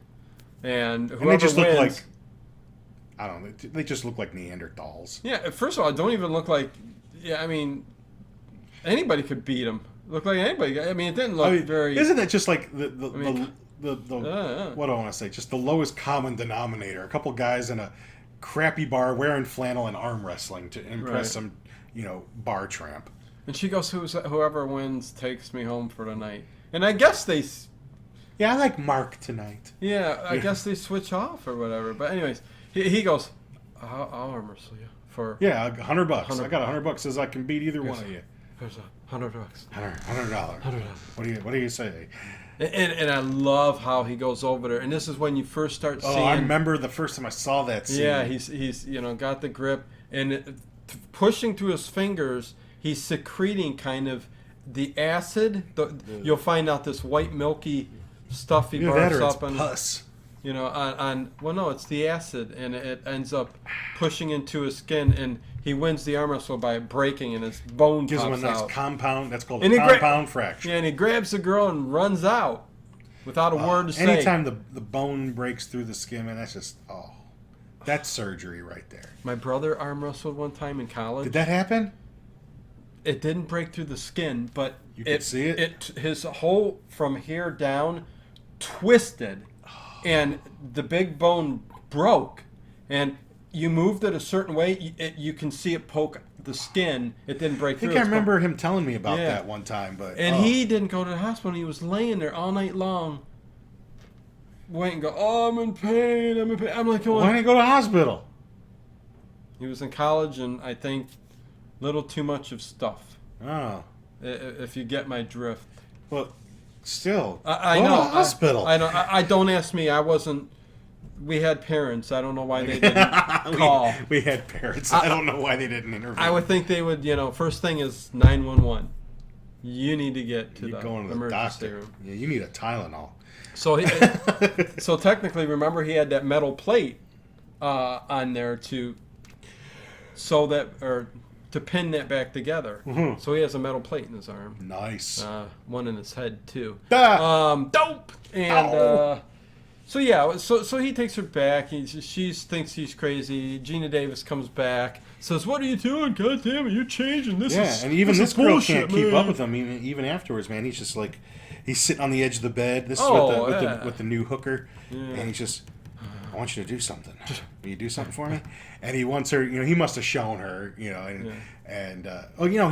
and whoever they just wins, look like, I don't know. They just look like Neanderthals. Yeah. First of all, don't even look like. Yeah, I mean, anybody could beat them. Look like anybody. I mean, it didn't look very. Isn't it just like the what do I want to say? Just the lowest common denominator. A couple guys in a crappy bar wearing flannel and arm wrestling to impress some, bar tramp. And she goes, "Whoever wins takes me home for the night." And I guess they. Yeah, I like Mark tonight. Yeah, I guess they switch off or whatever. But anyways, he goes, "I'll arm wrestle you for." Yeah, $100. I got $100. Says I can beat either one of you. There's $100. $100. What do you say? And I love how he goes over there. And this is when you first start seeing. I remember the first time I saw that scene. Yeah, he's got the grip and pushing through his fingers. He's secreting kind of the acid. You'll find out this white milky stuff he burns up on pus. No, it's the acid, and it ends up pushing into his skin, and he wins the arm wrestle by breaking, and his bone gives pops him a nice out. compound. That's called a compound fracture. Yeah, and he grabs the girl and runs out without a word to say. Anytime the bone breaks through the skin, man, that's just that's surgery right there. My brother arm wrestled one time in college. Did that happen? It didn't break through the skin, but you could see it. His whole from here down twisted. And the big bone broke, and you moved it a certain way. You can see it poke the skin. It didn't break through. I think I remember him telling me about that one time. He didn't go to the hospital. He was laying there all night long. Wait and go, I'm in pain. I'm like, why didn't he go to the hospital? He was in college, and I think a little too much of stuff. Oh. If you get my drift. Well. Still, I know. Go to the hospital. I know. I don't ask me. I wasn't. We had parents. I don't know why they didn't call. We had parents. I don't know why they didn't intervene. I would think they would. First thing is 911. you need to get to You're the going to emergency the doctor. room. Yeah, you need a Tylenol. So, so technically, remember, he had that metal plate on there to pin that back together. Mm-hmm. So he has a metal plate in his arm. Nice. One in his head too. Ah! Dope. And so yeah, so he takes her back. She thinks he's crazy. Gina Davis comes back, says, "What are you doing? God damn it, you're changing. This is and even this girl bullshit, can't keep up with him. Even afterwards, man, he's just like, he's sitting on the edge of the bed. This is with the new hooker, and he's just, I want you to do something. Will you do something for me? And he wants her. He must have shown her. He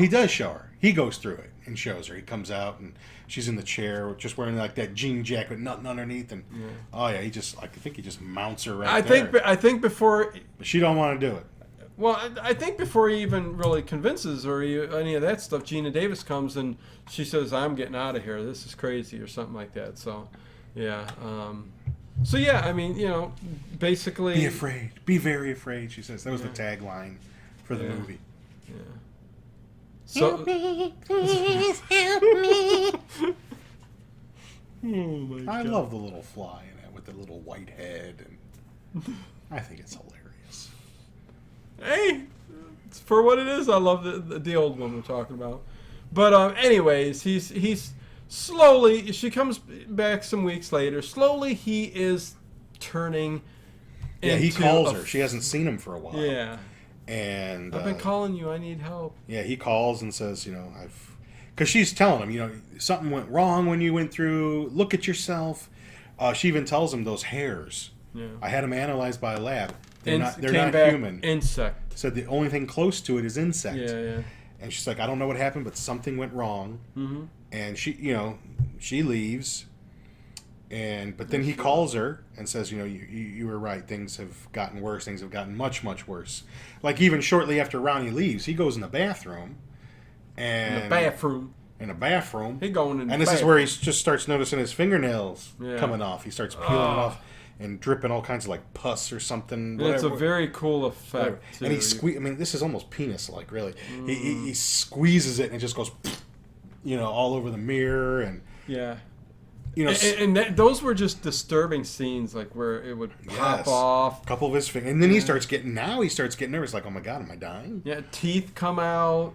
does show her. He goes through it and shows her. He comes out and she's in the chair, just wearing like that jean jacket, nothing underneath, and I think he just mounts her right there. I think before. But she don't want to do it. Well, I think before he even really convinces her any of that stuff, Gina Davis comes and she says, "I'm getting out of here. This is crazy," or something like that. So, yeah. So yeah, I mean, basically. Be afraid. Be very afraid. She says that was the tagline for the movie. Yeah. So, help me, please help me. Oh my God. I love the little fly in it with the little white head, and I think it's hilarious. Hey, it's for what it is. I love the old one we're talking about. But anyways, he's slowly. She comes back some weeks later. Slowly, he is turning. Yeah, he calls her. She hasn't seen him for a while. Yeah. And I've been calling you. I need help. Yeah, he calls and says, because she's telling him, something went wrong when you went through. Look at yourself. She even tells him those hairs. Yeah. I had them analyzed by a lab. They're not human. Insect. Said the only thing close to it is insect. Yeah. And she's like, I don't know what happened, but something went wrong. Mm-hmm. And she leaves. But then he calls her and says, you were right. Things have gotten worse. Things have gotten much, much worse. Like even shortly after Ronnie leaves, he goes in the bathroom. In a bathroom. He going in. And this is where he just starts noticing his fingernails coming off. He starts peeling it off and dripping all kinds of like pus or something. It's a very cool effect. And he this is almost penis-like, really. He squeezes it and it just goes, all over the mirror and. Yeah. Those were just disturbing scenes, like where it would pop off. A couple of his fingers, and then he starts getting nervous, like, "Oh my God, am I dying?" Yeah, teeth come out.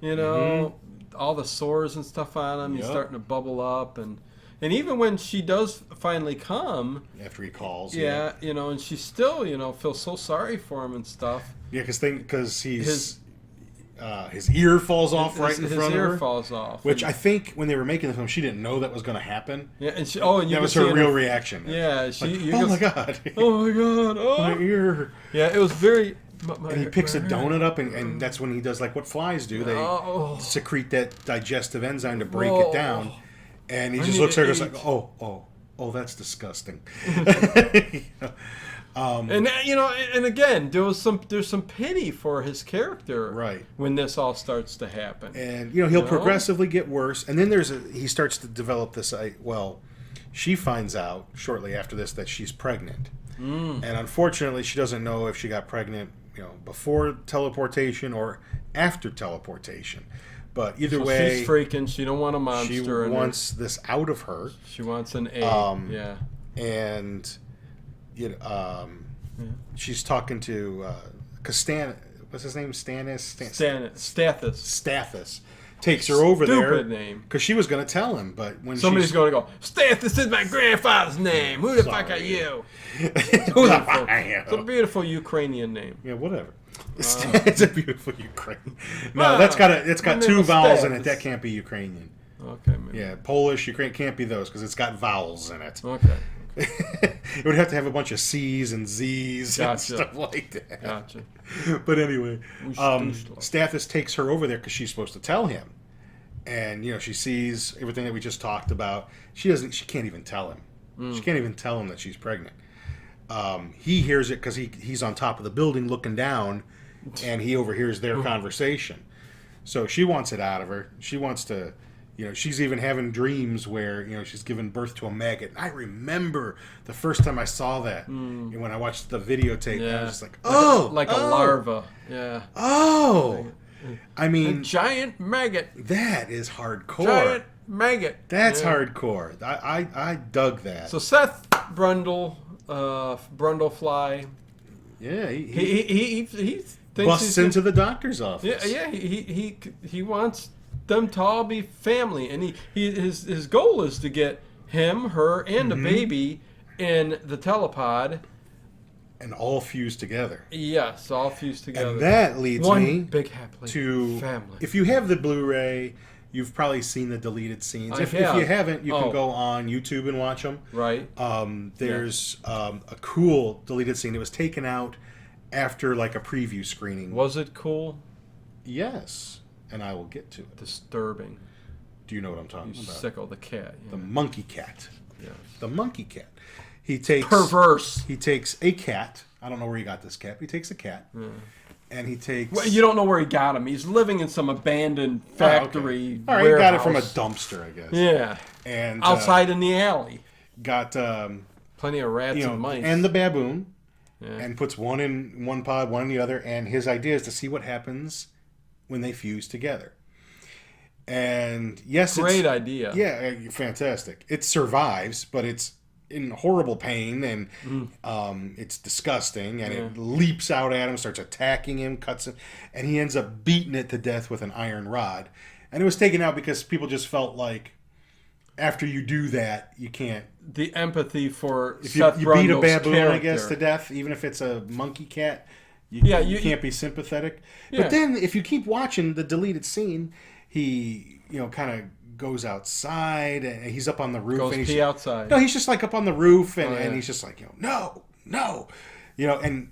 All the sores and stuff on him. He's starting to bubble up, and even when she does finally come after he calls, and she still, feels so sorry for him and stuff. Yeah, because his ear falls off in front of her. His ear falls off. Which I think when they were making the film, she didn't know that was going to happen. Yeah, and that was her real reaction. Yeah, oh my God! Oh my God! Oh my ear! Yeah, it was very. And he picks a donut up, and that's when he does like what flies do. They secrete that digestive enzyme to break it down. And he just looks at her just like, oh, that's disgusting. And again, there's some pity for his character, right, when this all starts to happen. And he'll progressively get worse, and then he starts to develop this. She finds out shortly after this that she's pregnant, and unfortunately, she doesn't know if she got pregnant, before teleportation or after teleportation. But either way, she's freaking. She don't want a monster. She wants this out of her. She wants an egg. And she's talking to what's his name? Stathis takes her over there. Stupid name. Because she was going to tell him, but when somebody's going to go, Stathis is my grandfather's name. Who the fuck are you? It's a beautiful Ukrainian name. Yeah, whatever. It's a beautiful Ukrainian. No, it's got two vowels in it. That can't be Ukrainian. Okay, man. Yeah, Polish, Ukrainian can't be those because it's got vowels in it. Okay. It would have to have a bunch of C's and Z's and stuff like that. Gotcha. But anyway, Stathis takes her over there because she's supposed to tell him, and she sees everything that we just talked about. She can't even tell him. She can't even tell him that she's pregnant. He hears it because he's on top of the building looking down, and he overhears their conversation. So she wants it out of her. She wants to. She's even having dreams where, she's giving birth to a maggot. I remember the first time I saw that. When I watched the videotape, I was just like, like a larva. Yeah. Oh. I mean, a giant maggot. That is hardcore. Giant maggot. That's hardcore. I dug that. So Seth Brundlefly. Yeah, he thinks busts into the doctor's office. Yeah. He wants them to all be family, and his goal is to get him, her, and the baby in the telepod. And all fused together. Yes, all fused together. And that leads me big happy to family. If you have the Blu-ray, you've probably seen the deleted scenes. If you haven't, you can go on YouTube and watch them. Right. There's a cool deleted scene. It was taken out after like a preview screening. Was it cool? Yes, and I will get to it. Disturbing. Do you know what I'm talking about? Sickle the cat. Yeah. The monkey cat. Yes. The monkey cat. He takes perverse. He takes a cat. I don't know where he got this cat. But he takes a cat, and he takes. Well, you don't know where he got him. He's living in some abandoned factory. All right, he got it from a dumpster, I guess. Yeah, and outside in the alley. Got plenty of rats and mice, and the baboon, and puts one in one pod, one in the other. And his idea is to see what happens when they fuse together. And yes, great idea. Yeah, fantastic. It survives, but it's in horrible pain, and it's disgusting, and it leaps out at him, starts attacking him, cuts him, and he ends up beating it to death with an iron rod. And it was taken out because people just felt like after you do that, you can't. The empathy for if Seth you beat a Brundle's baboon, character. I guess, to death, even if it's a monkey cat, you can't be sympathetic. Yeah. But then if you keep watching the deleted scene, he kind of goes outside and he's up on the roof. Goes and pee outside. No, he's just like up on the roof and he's just like, no. And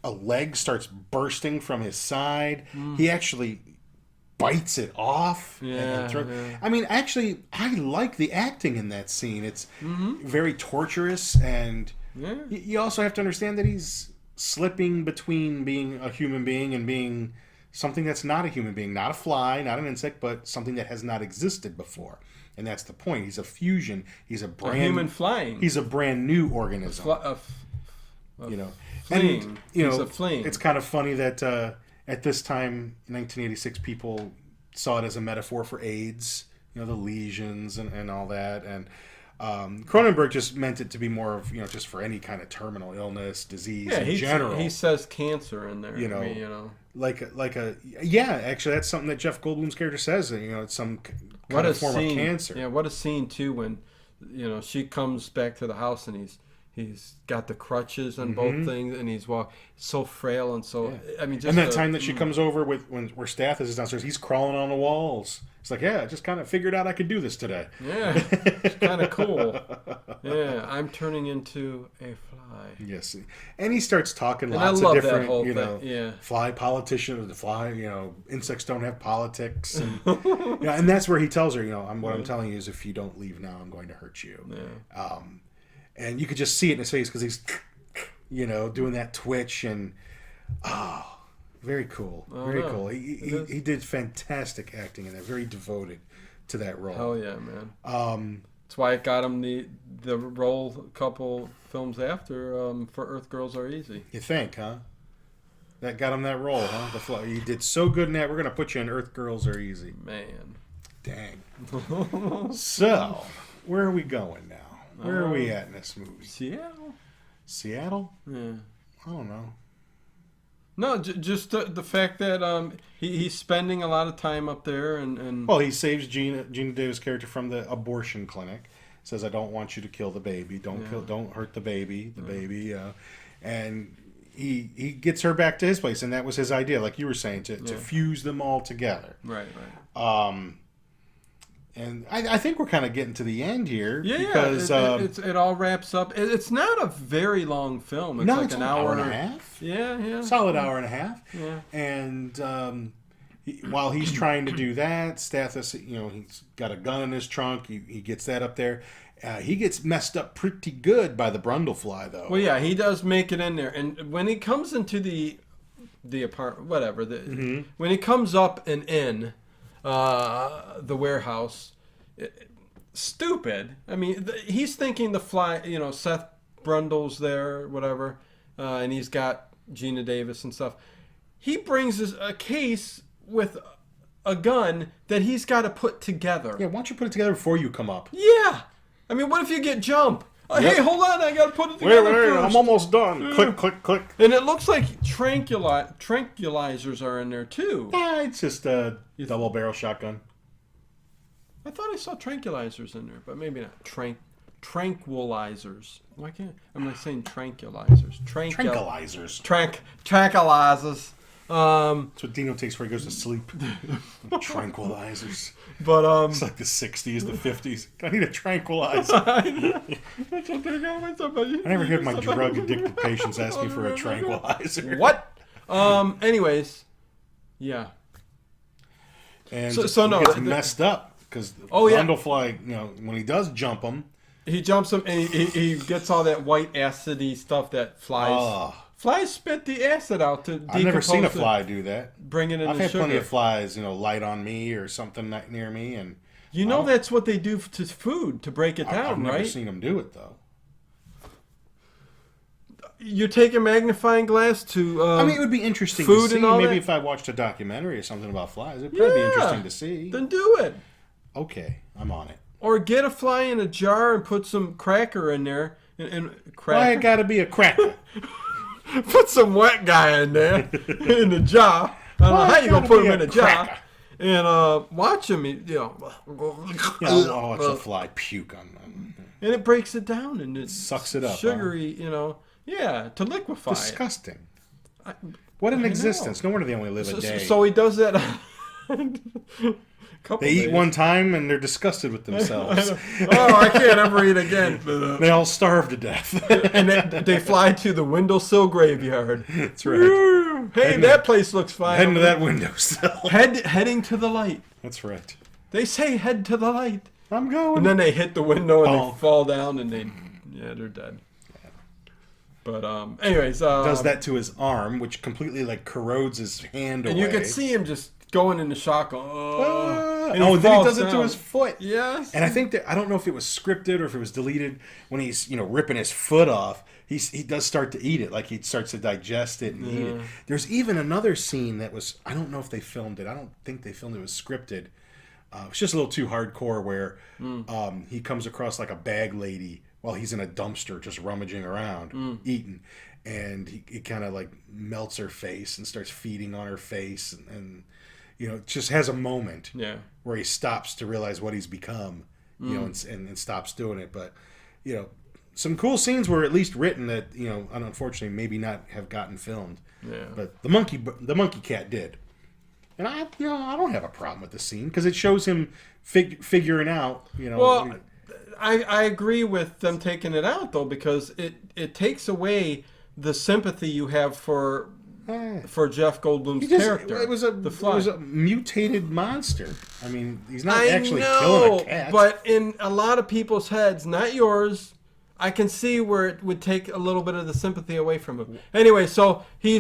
a leg starts bursting from his side. He actually bites it off. I mean, actually, I like the acting in that scene. It's very torturous, and you also have to understand that he's slipping between being a human being and being something that's not a human being, not a fly, not an insect, but something that has not existed before. And that's the point. He's a fusion. He's a human flying. He's a brand new organism. Fleeing. And He's a fleeing. It's kind of funny that at this time, 1986, people saw it as a metaphor for AIDS. The lesions and all that. And Cronenberg just meant it to be more of just for any kind of terminal illness, disease in general. He says cancer in there. Actually, that's something that Jeff Goldblum's character says. It's some kind of form of cancer. Yeah, what a scene too when she comes back to the house and he's got the crutches on both things, and he's so frail and so. Yeah. I mean, just and that time that she comes over where Stathis is downstairs, he's crawling on the walls. It's like, I just kind of figured out I could do this today. Yeah, it's kind of cool. Yeah, I'm turning into a fly. Yes, and he starts talking lots of different, fly politicians. The fly, insects don't have politics, and and that's where he tells her, what I'm telling you is if you don't leave now, I'm going to hurt you. Yeah. And you could just see it in his face because he's, doing that twitch and, very cool. Very cool. He did fantastic acting in that. Very devoted to that role. Oh yeah, man. That's why it got him the role a couple films after for Earth Girls Are Easy. You think, huh? That got him that role, huh? You did so good in that. We're gonna put you in Earth Girls Are Easy. Man. Dang. So, where are we going now? Where are we at in this movie? Seattle? Yeah. I don't know. No, just the fact that he's spending a lot of time up there and well, he saves Gina Davis' character from the abortion clinic. Says, "I don't want you to kill the baby. Don't hurt the baby. Baby." And he gets her back to his place, and that was his idea, like you were saying, to fuse them all together. Right. And I think we're kind of getting to the end here. Yeah, because it all wraps up. It's not a very long film. It's like it's an hour and a half. Yeah. Solid hour and a half. Yeah. And while he's trying to do that, Stathis, he's got a gun in his trunk. He gets that up there. He gets messed up pretty good by the Brundlefly, though. Well, yeah, he does make it in there. And when he comes into the apartment, whatever, when he comes up and in the warehouse, stupid. I mean, he's thinking the fly, Seth Brundle's there, whatever, and he's got Gina Davis and stuff. He brings a case with a gun that he's got to put together. Yeah, why don't you put it together before you come up? Yeah. I mean, what if you get jump? Hey, hold on, I got to put it together first. I'm almost done. Click, click, click. And it looks like tranquilizers are in there, too. Yeah, it's just a double-barrel shotgun. I thought I saw tranquilizers in there, but maybe not. Tranquilizers. Why can't I'm not saying tranquilizers. Tranquilizers. Tranquilizers. That's what Dino takes before he goes to sleep. Tranquilizers. But it's like the 60s, the 50s. I need a tranquilizer. I never heard my drug-addicted patients ask me for a tranquilizer. What? Anyways, yeah. And so no, he gets messed up because Brundlefly, when he does jump him, he jumps him and he gets all that white acidy stuff that flies. Flies spit the acid out to decompose. I've never seen a fly do that. Bring it in. I've had plenty of flies, light on me or something near me, and that's what they do to food to break it down, right? I've never seen them do it though. You take a magnifying glass to. It would be interesting to see. Maybe if I watched a documentary or something about flies, it'd probably be interesting to see. Then do it. Okay, I'm on it. Or get a fly in a jar and put some cracker in there. Why it got to be a cracker? Put some wet guy in there in the jar. I don't know how you gonna put him in a jar. And watch him. Watch a fly puke on them. And it breaks it down and it sucks it up. Sugary, to liquefy. Disgusting. What an existence! No wonder they only live a day. So he does that. They eat one time and they're disgusted with themselves. I can't ever eat again. They all starve to death. And they fly to the windowsill graveyard. That's right. Hey, that place looks fine. Heading to that windowsill. Heading to the light. That's right. They say head to the light. I'm going. And then they hit the window and they fall down and they're dead. But anyways, does that to his arm, which completely corrodes his hand away. And you can see him just going into shock. Then he does it to his foot. Yes. And I think I don't know if it was scripted or if it was deleted. When he's ripping his foot off, he does start to eat it. Like he starts to digest it and eat it. There's even another scene that was, I don't know if they filmed it. I don't think they filmed it. It was scripted. It's just a little too hardcore where he comes across like a bag lady while he's in a dumpster just rummaging around eating, and he kind of melts her face and starts feeding on her face and just has a moment where he stops to realize what he's become, and stops doing it. But some cool scenes were at least written that unfortunately maybe not have gotten filmed. But the monkey cat did. And I don't have a problem with the scene because it shows him figuring out, Well, I agree with them taking it out though because it takes away the sympathy you have for Jeff Goldblum's character. It was a mutated monster. I mean, he's not actually killing a cat. But in a lot of people's heads, not yours, I can see where it would take a little bit of the sympathy away from him. Anyway, so he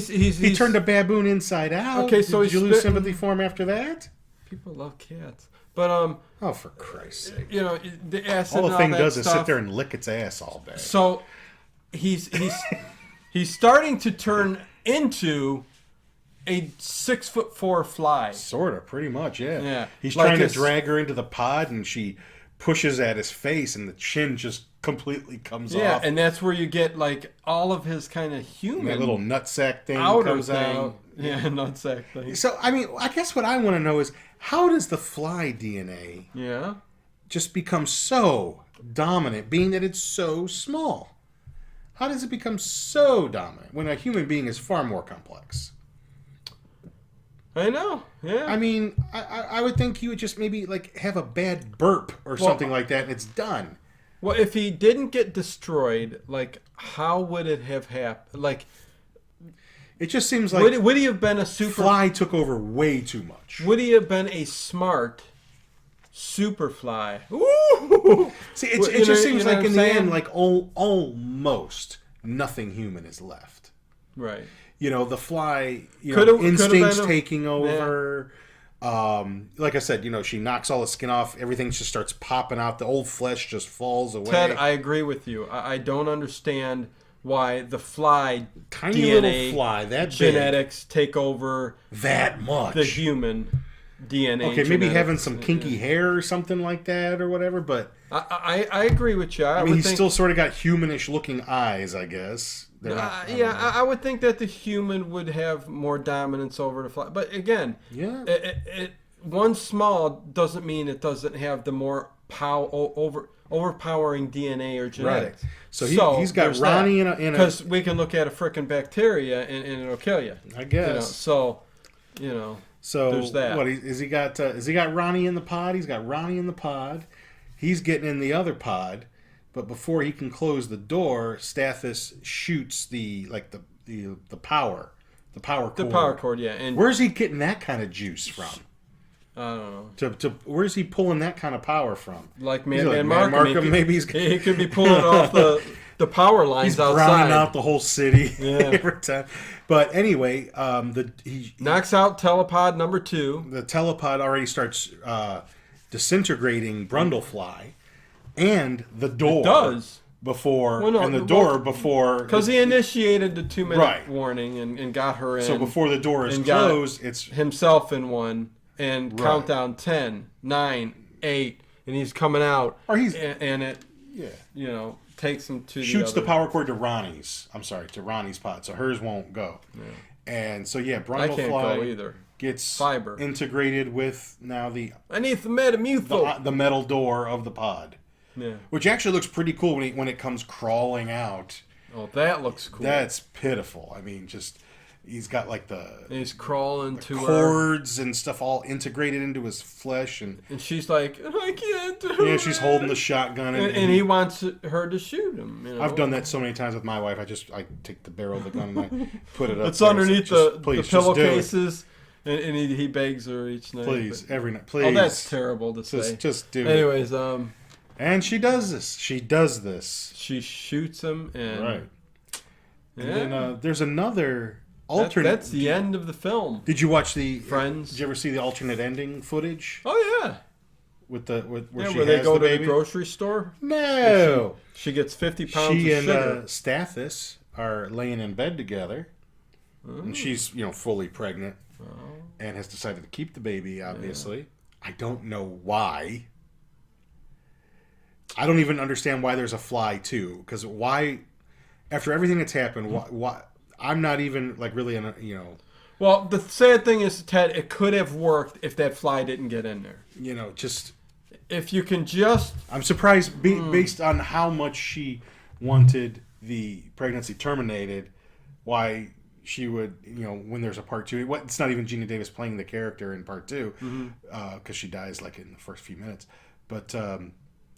turned a baboon inside out. Okay, so did you lose sympathy for him after that? People love cats, but oh, for Christ's sake! The acid. All the thing does is sit there and lick its ass all day. So he's starting to turn into a 6'4" fly. Sort of, pretty much, yeah. Yeah. He's trying to drag her into the pod, and she pushes at his face, and the chin just completely comes off. Yeah, and that's where you get all of his kind of human. That little nutsack thing comes out. Yeah, nutsack thing. So, I guess what I want to know is, how does the fly DNA just become so dominant, being that it's so small? How does it become so dominant when a human being is far more complex? I know, yeah. I mean, I would think he would just maybe have a bad burp or something like that, and it's done. Well, if he didn't get destroyed, how would it have happened? It just seems like would he have been a super fly took over way too much? Would he have been a smart super fly? Ooh! See, it just seems like in the end, almost nothing human is left. Right. The fly, instincts taking over. Yeah. Like I said, she knocks all the skin off. Everything just starts popping out. The old flesh just falls away. Ted, I agree with you. I don't understand why the fly tiny DNA little fly that genetics take over that much the human DNA. Okay, maybe having some kinky hair or something like that or whatever, but I agree with you. I mean, he's still sort of got humanish looking eyes, I guess. I would think that the human would have more dominance over the fly. But again, one small doesn't mean it doesn't have the more overpowering DNA or genetics. Right. So he's got Ronnie in a... Because we can look at a frickin' bacteria and it'll kill you. I guess. So there's that. What, has he got Ronnie in the pod? He's got Ronnie in the pod. He's getting in the other pod. But before he can close the door, Stathis shoots the power cord. The power cord, yeah. And where's he getting that kind of juice from? I don't know. Where's he pulling that kind of power from? Like Madman Markham. Maybe he could be pulling off the power lines he's outside. He's browning out the whole city every time. But anyway, he knocks out telepod number 2. The telepod already starts disintegrating Brundlefly. And the door. It does. Before because he initiated the 2-minute warning and got her in. So before the door is closed, it's himself in one and countdown 10, 9, 8, and he's coming out. Or he's and it takes him to shoots the power cord to Ronnie's pod, so hers won't go. Yeah. And so Brundlefly gets fiber integrated with now I need the Metamucil, the metal door of the pod. Yeah. Which actually looks pretty cool when it comes crawling out. Oh, that looks cool. That's pitiful. I mean, just he's got like he's crawling to cords and stuff all integrated into his flesh, and she's like, I can't do it. She's holding the shotgun, and he wants her to shoot him. I've done that so many times with my wife. I take the barrel of the gun and I put it up. It's underneath the pillowcases. And he begs her each night. Please, every night. Please. Oh, that's terrible to say. Just do it. Anyways, and she does this. She shoots him, and right. And then there's another alternate. That's the end of the film. Did you watch the Friends? Did you ever see the alternate ending footage? Oh yeah. Where they go to the grocery store. No. She gets 50 pounds of sugar. She and Stathis are laying in bed together, and she's fully pregnant, and has decided to keep the baby. Obviously, I don't know why. I don't even understand why there's a fly too. Because why, after everything that's happened, why I'm not even really Well, the sad thing is, Ted, it could have worked if that fly didn't get in there. Just if you can just. I'm surprised based on how much she wanted the pregnancy terminated, why she would when there's a part 2. It's not even Gina Davis playing the character in part 2 because she dies in the first few minutes, but.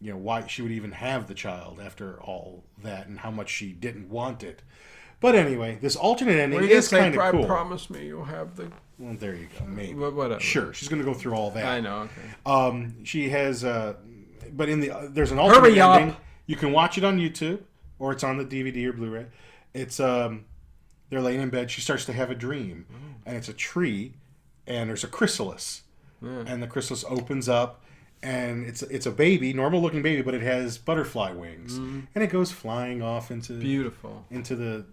Why she would even have the child after all that and how much she didn't want it. But anyway, this alternate ending is kind of cool. Promise me you'll have the... Well, there you go. Maybe. Whatever. Sure, she's going to go through all that. I know, okay. She has... but there's an alternate ending. You can watch it on YouTube, or it's on the DVD or Blu-ray. It's... they're laying in bed. She starts to have a dream. And it's a tree, and there's a chrysalis. Yeah. And the chrysalis opens up. And it's a baby, normal looking baby, but it has butterfly wings, and it goes flying off into the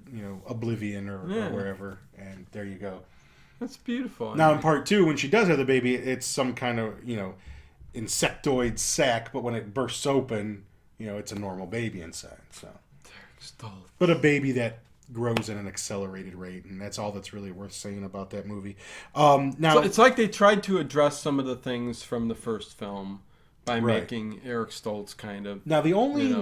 oblivion or wherever. And there you go. That's beautiful. Now in part 2, when she does have the baby, it's some kind of insectoid sac, but when it bursts open, it's a normal baby inside. So, but a baby that grows at an accelerated rate, and that's all that's really worth saying about that movie. Now so it's like they tried to address some of the things from the first film by making Eric Stoltz kind of. Now the only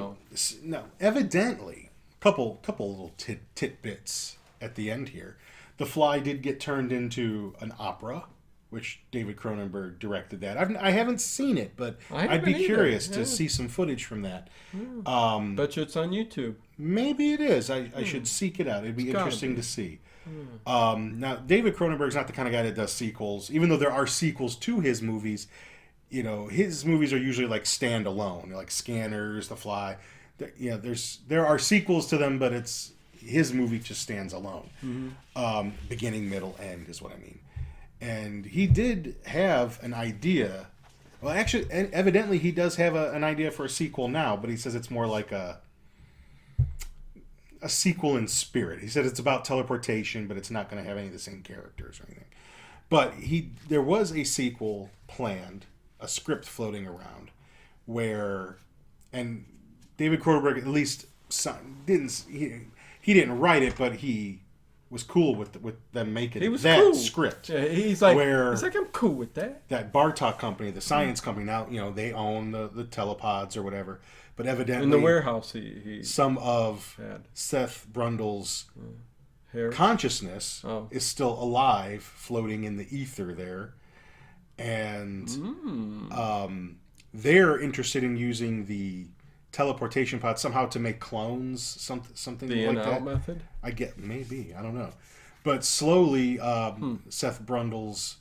evidently couple little tidbits at the end here. The Fly did get turned into an opera, which David Cronenberg directed that. I haven't seen it, but I'd be curious to see some footage from that. Bet you it's on YouTube. Maybe it is. I should seek it out. It'd be interesting to see. Now, David Cronenberg's not the kind of guy that does sequels. Even though there are sequels to his movies, his movies are usually standalone, like Scanners, The Fly. There are sequels to them, but his movie just stands alone. Beginning, middle, end is what I mean. And he did have an idea. Well, actually, evidently he does have an idea for a sequel now, but he says it's more like a a sequel in spirit. He said it's about teleportation, but it's not going to have any of the same characters or anything. But there was a sequel planned, a script floating around, where, and David Cronenberg at least he didn't write it, but he was cool with them making that cool. Script. Yeah, he's like, I'm cool with that. That Bartok company, the science company, now they own the telepods or whatever. But evidently, in the warehouse, some of Seth Brundle's consciousness is still alive, floating in the ether there, and they're interested in using the teleportation pod somehow to make clones, something the like that. Method? I get maybe, I don't know, but slowly Seth Brundle's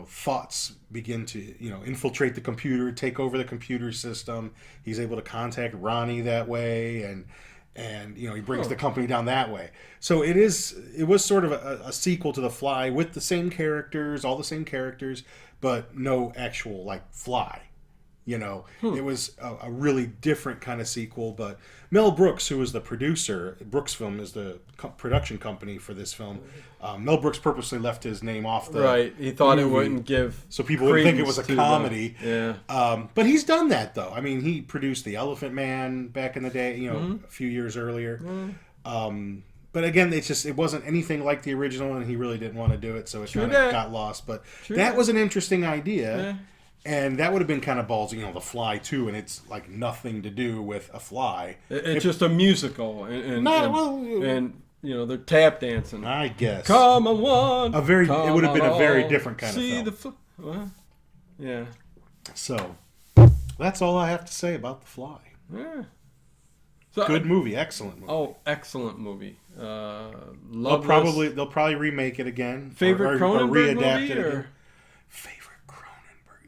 thoughts begin to infiltrate the computer, take over the computer system. He's able to contact Ronnie that way, and he brings the company down that way. So it was sort of a sequel to The Fly with the same characters, all the same characters, but no actual Fly. It was a really different kind of sequel. But Mel Brooks, who was the producer, Brooks Film is the production company for this film. Mel Brooks purposely left his name off the right. He thought it wouldn't give so people wouldn't think it was a comedy. Yeah. But he's done that though. I mean, he produced The Elephant Man back in the day. A few years earlier. But again, it wasn't anything like the original, and he really didn't want to do it, so it kind of got lost. But that was an interesting idea. Yeah. And that would have been kind of ballsy, The Fly too, and it's nothing to do with a fly. It's just a musical, and they're tap dancing. I guess. Come on, it would have been a very different kind of film. Yeah. So that's all I have to say about The Fly. Yeah. So, good movie, excellent movie. Oh, excellent movie. They'll probably remake it again. Favorite Cronenberg readapt movie? It again.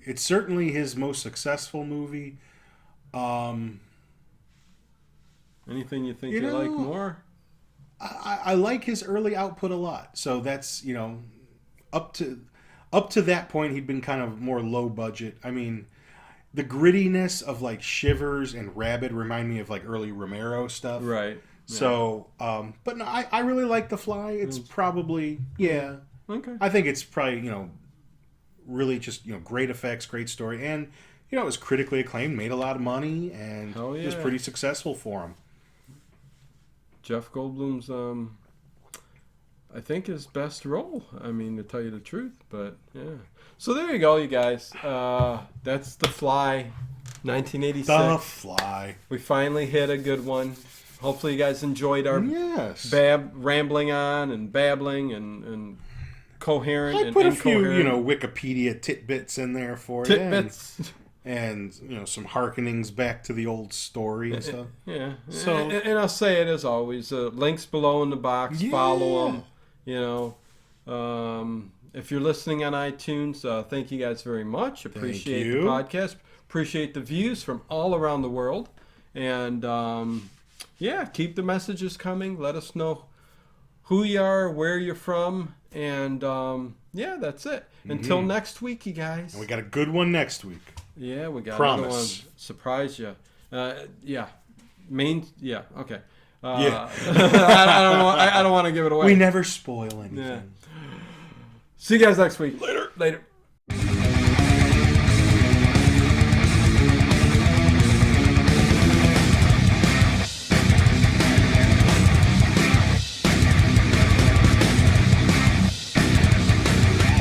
It's certainly his most successful movie. Anything you think you like more? I like his early output a lot. So that's up to that point he'd been kind of more low budget. I mean, the grittiness of Shivers and Rabid remind me of early Romero stuff. Right. Yeah. So, but no, I really like The Fly. It's probably Okay. I think it's probably really just great effects, great story, and it was critically acclaimed, made a lot of money, and it was pretty successful for him. Jeff Goldblum's I think his best role, I mean, to tell you the truth, but yeah. So there you go, you guys. That's The Fly, 1986. The Fly. We finally hit a good one. Hopefully you guys enjoyed our rambling on and babbling and coherent and incoherent. I put a few, Wikipedia tidbits in there for you. Tidbits. And, some hearkenings back to the old story and stuff. Yeah. So, and I'll say it as always. Links below in the box. Yeah. Follow them. If you're listening on iTunes, thank you guys very much. Appreciate the podcast. Appreciate the views from all around the world. And, keep the messages coming. Let us know who you are, where you're from. And, that's it. Until next week, you guys. And we got a good one next week. Yeah, we got another one. Surprise you. Okay. I don't want to give it away. We never spoil anything. Yeah. See you guys next week. Later.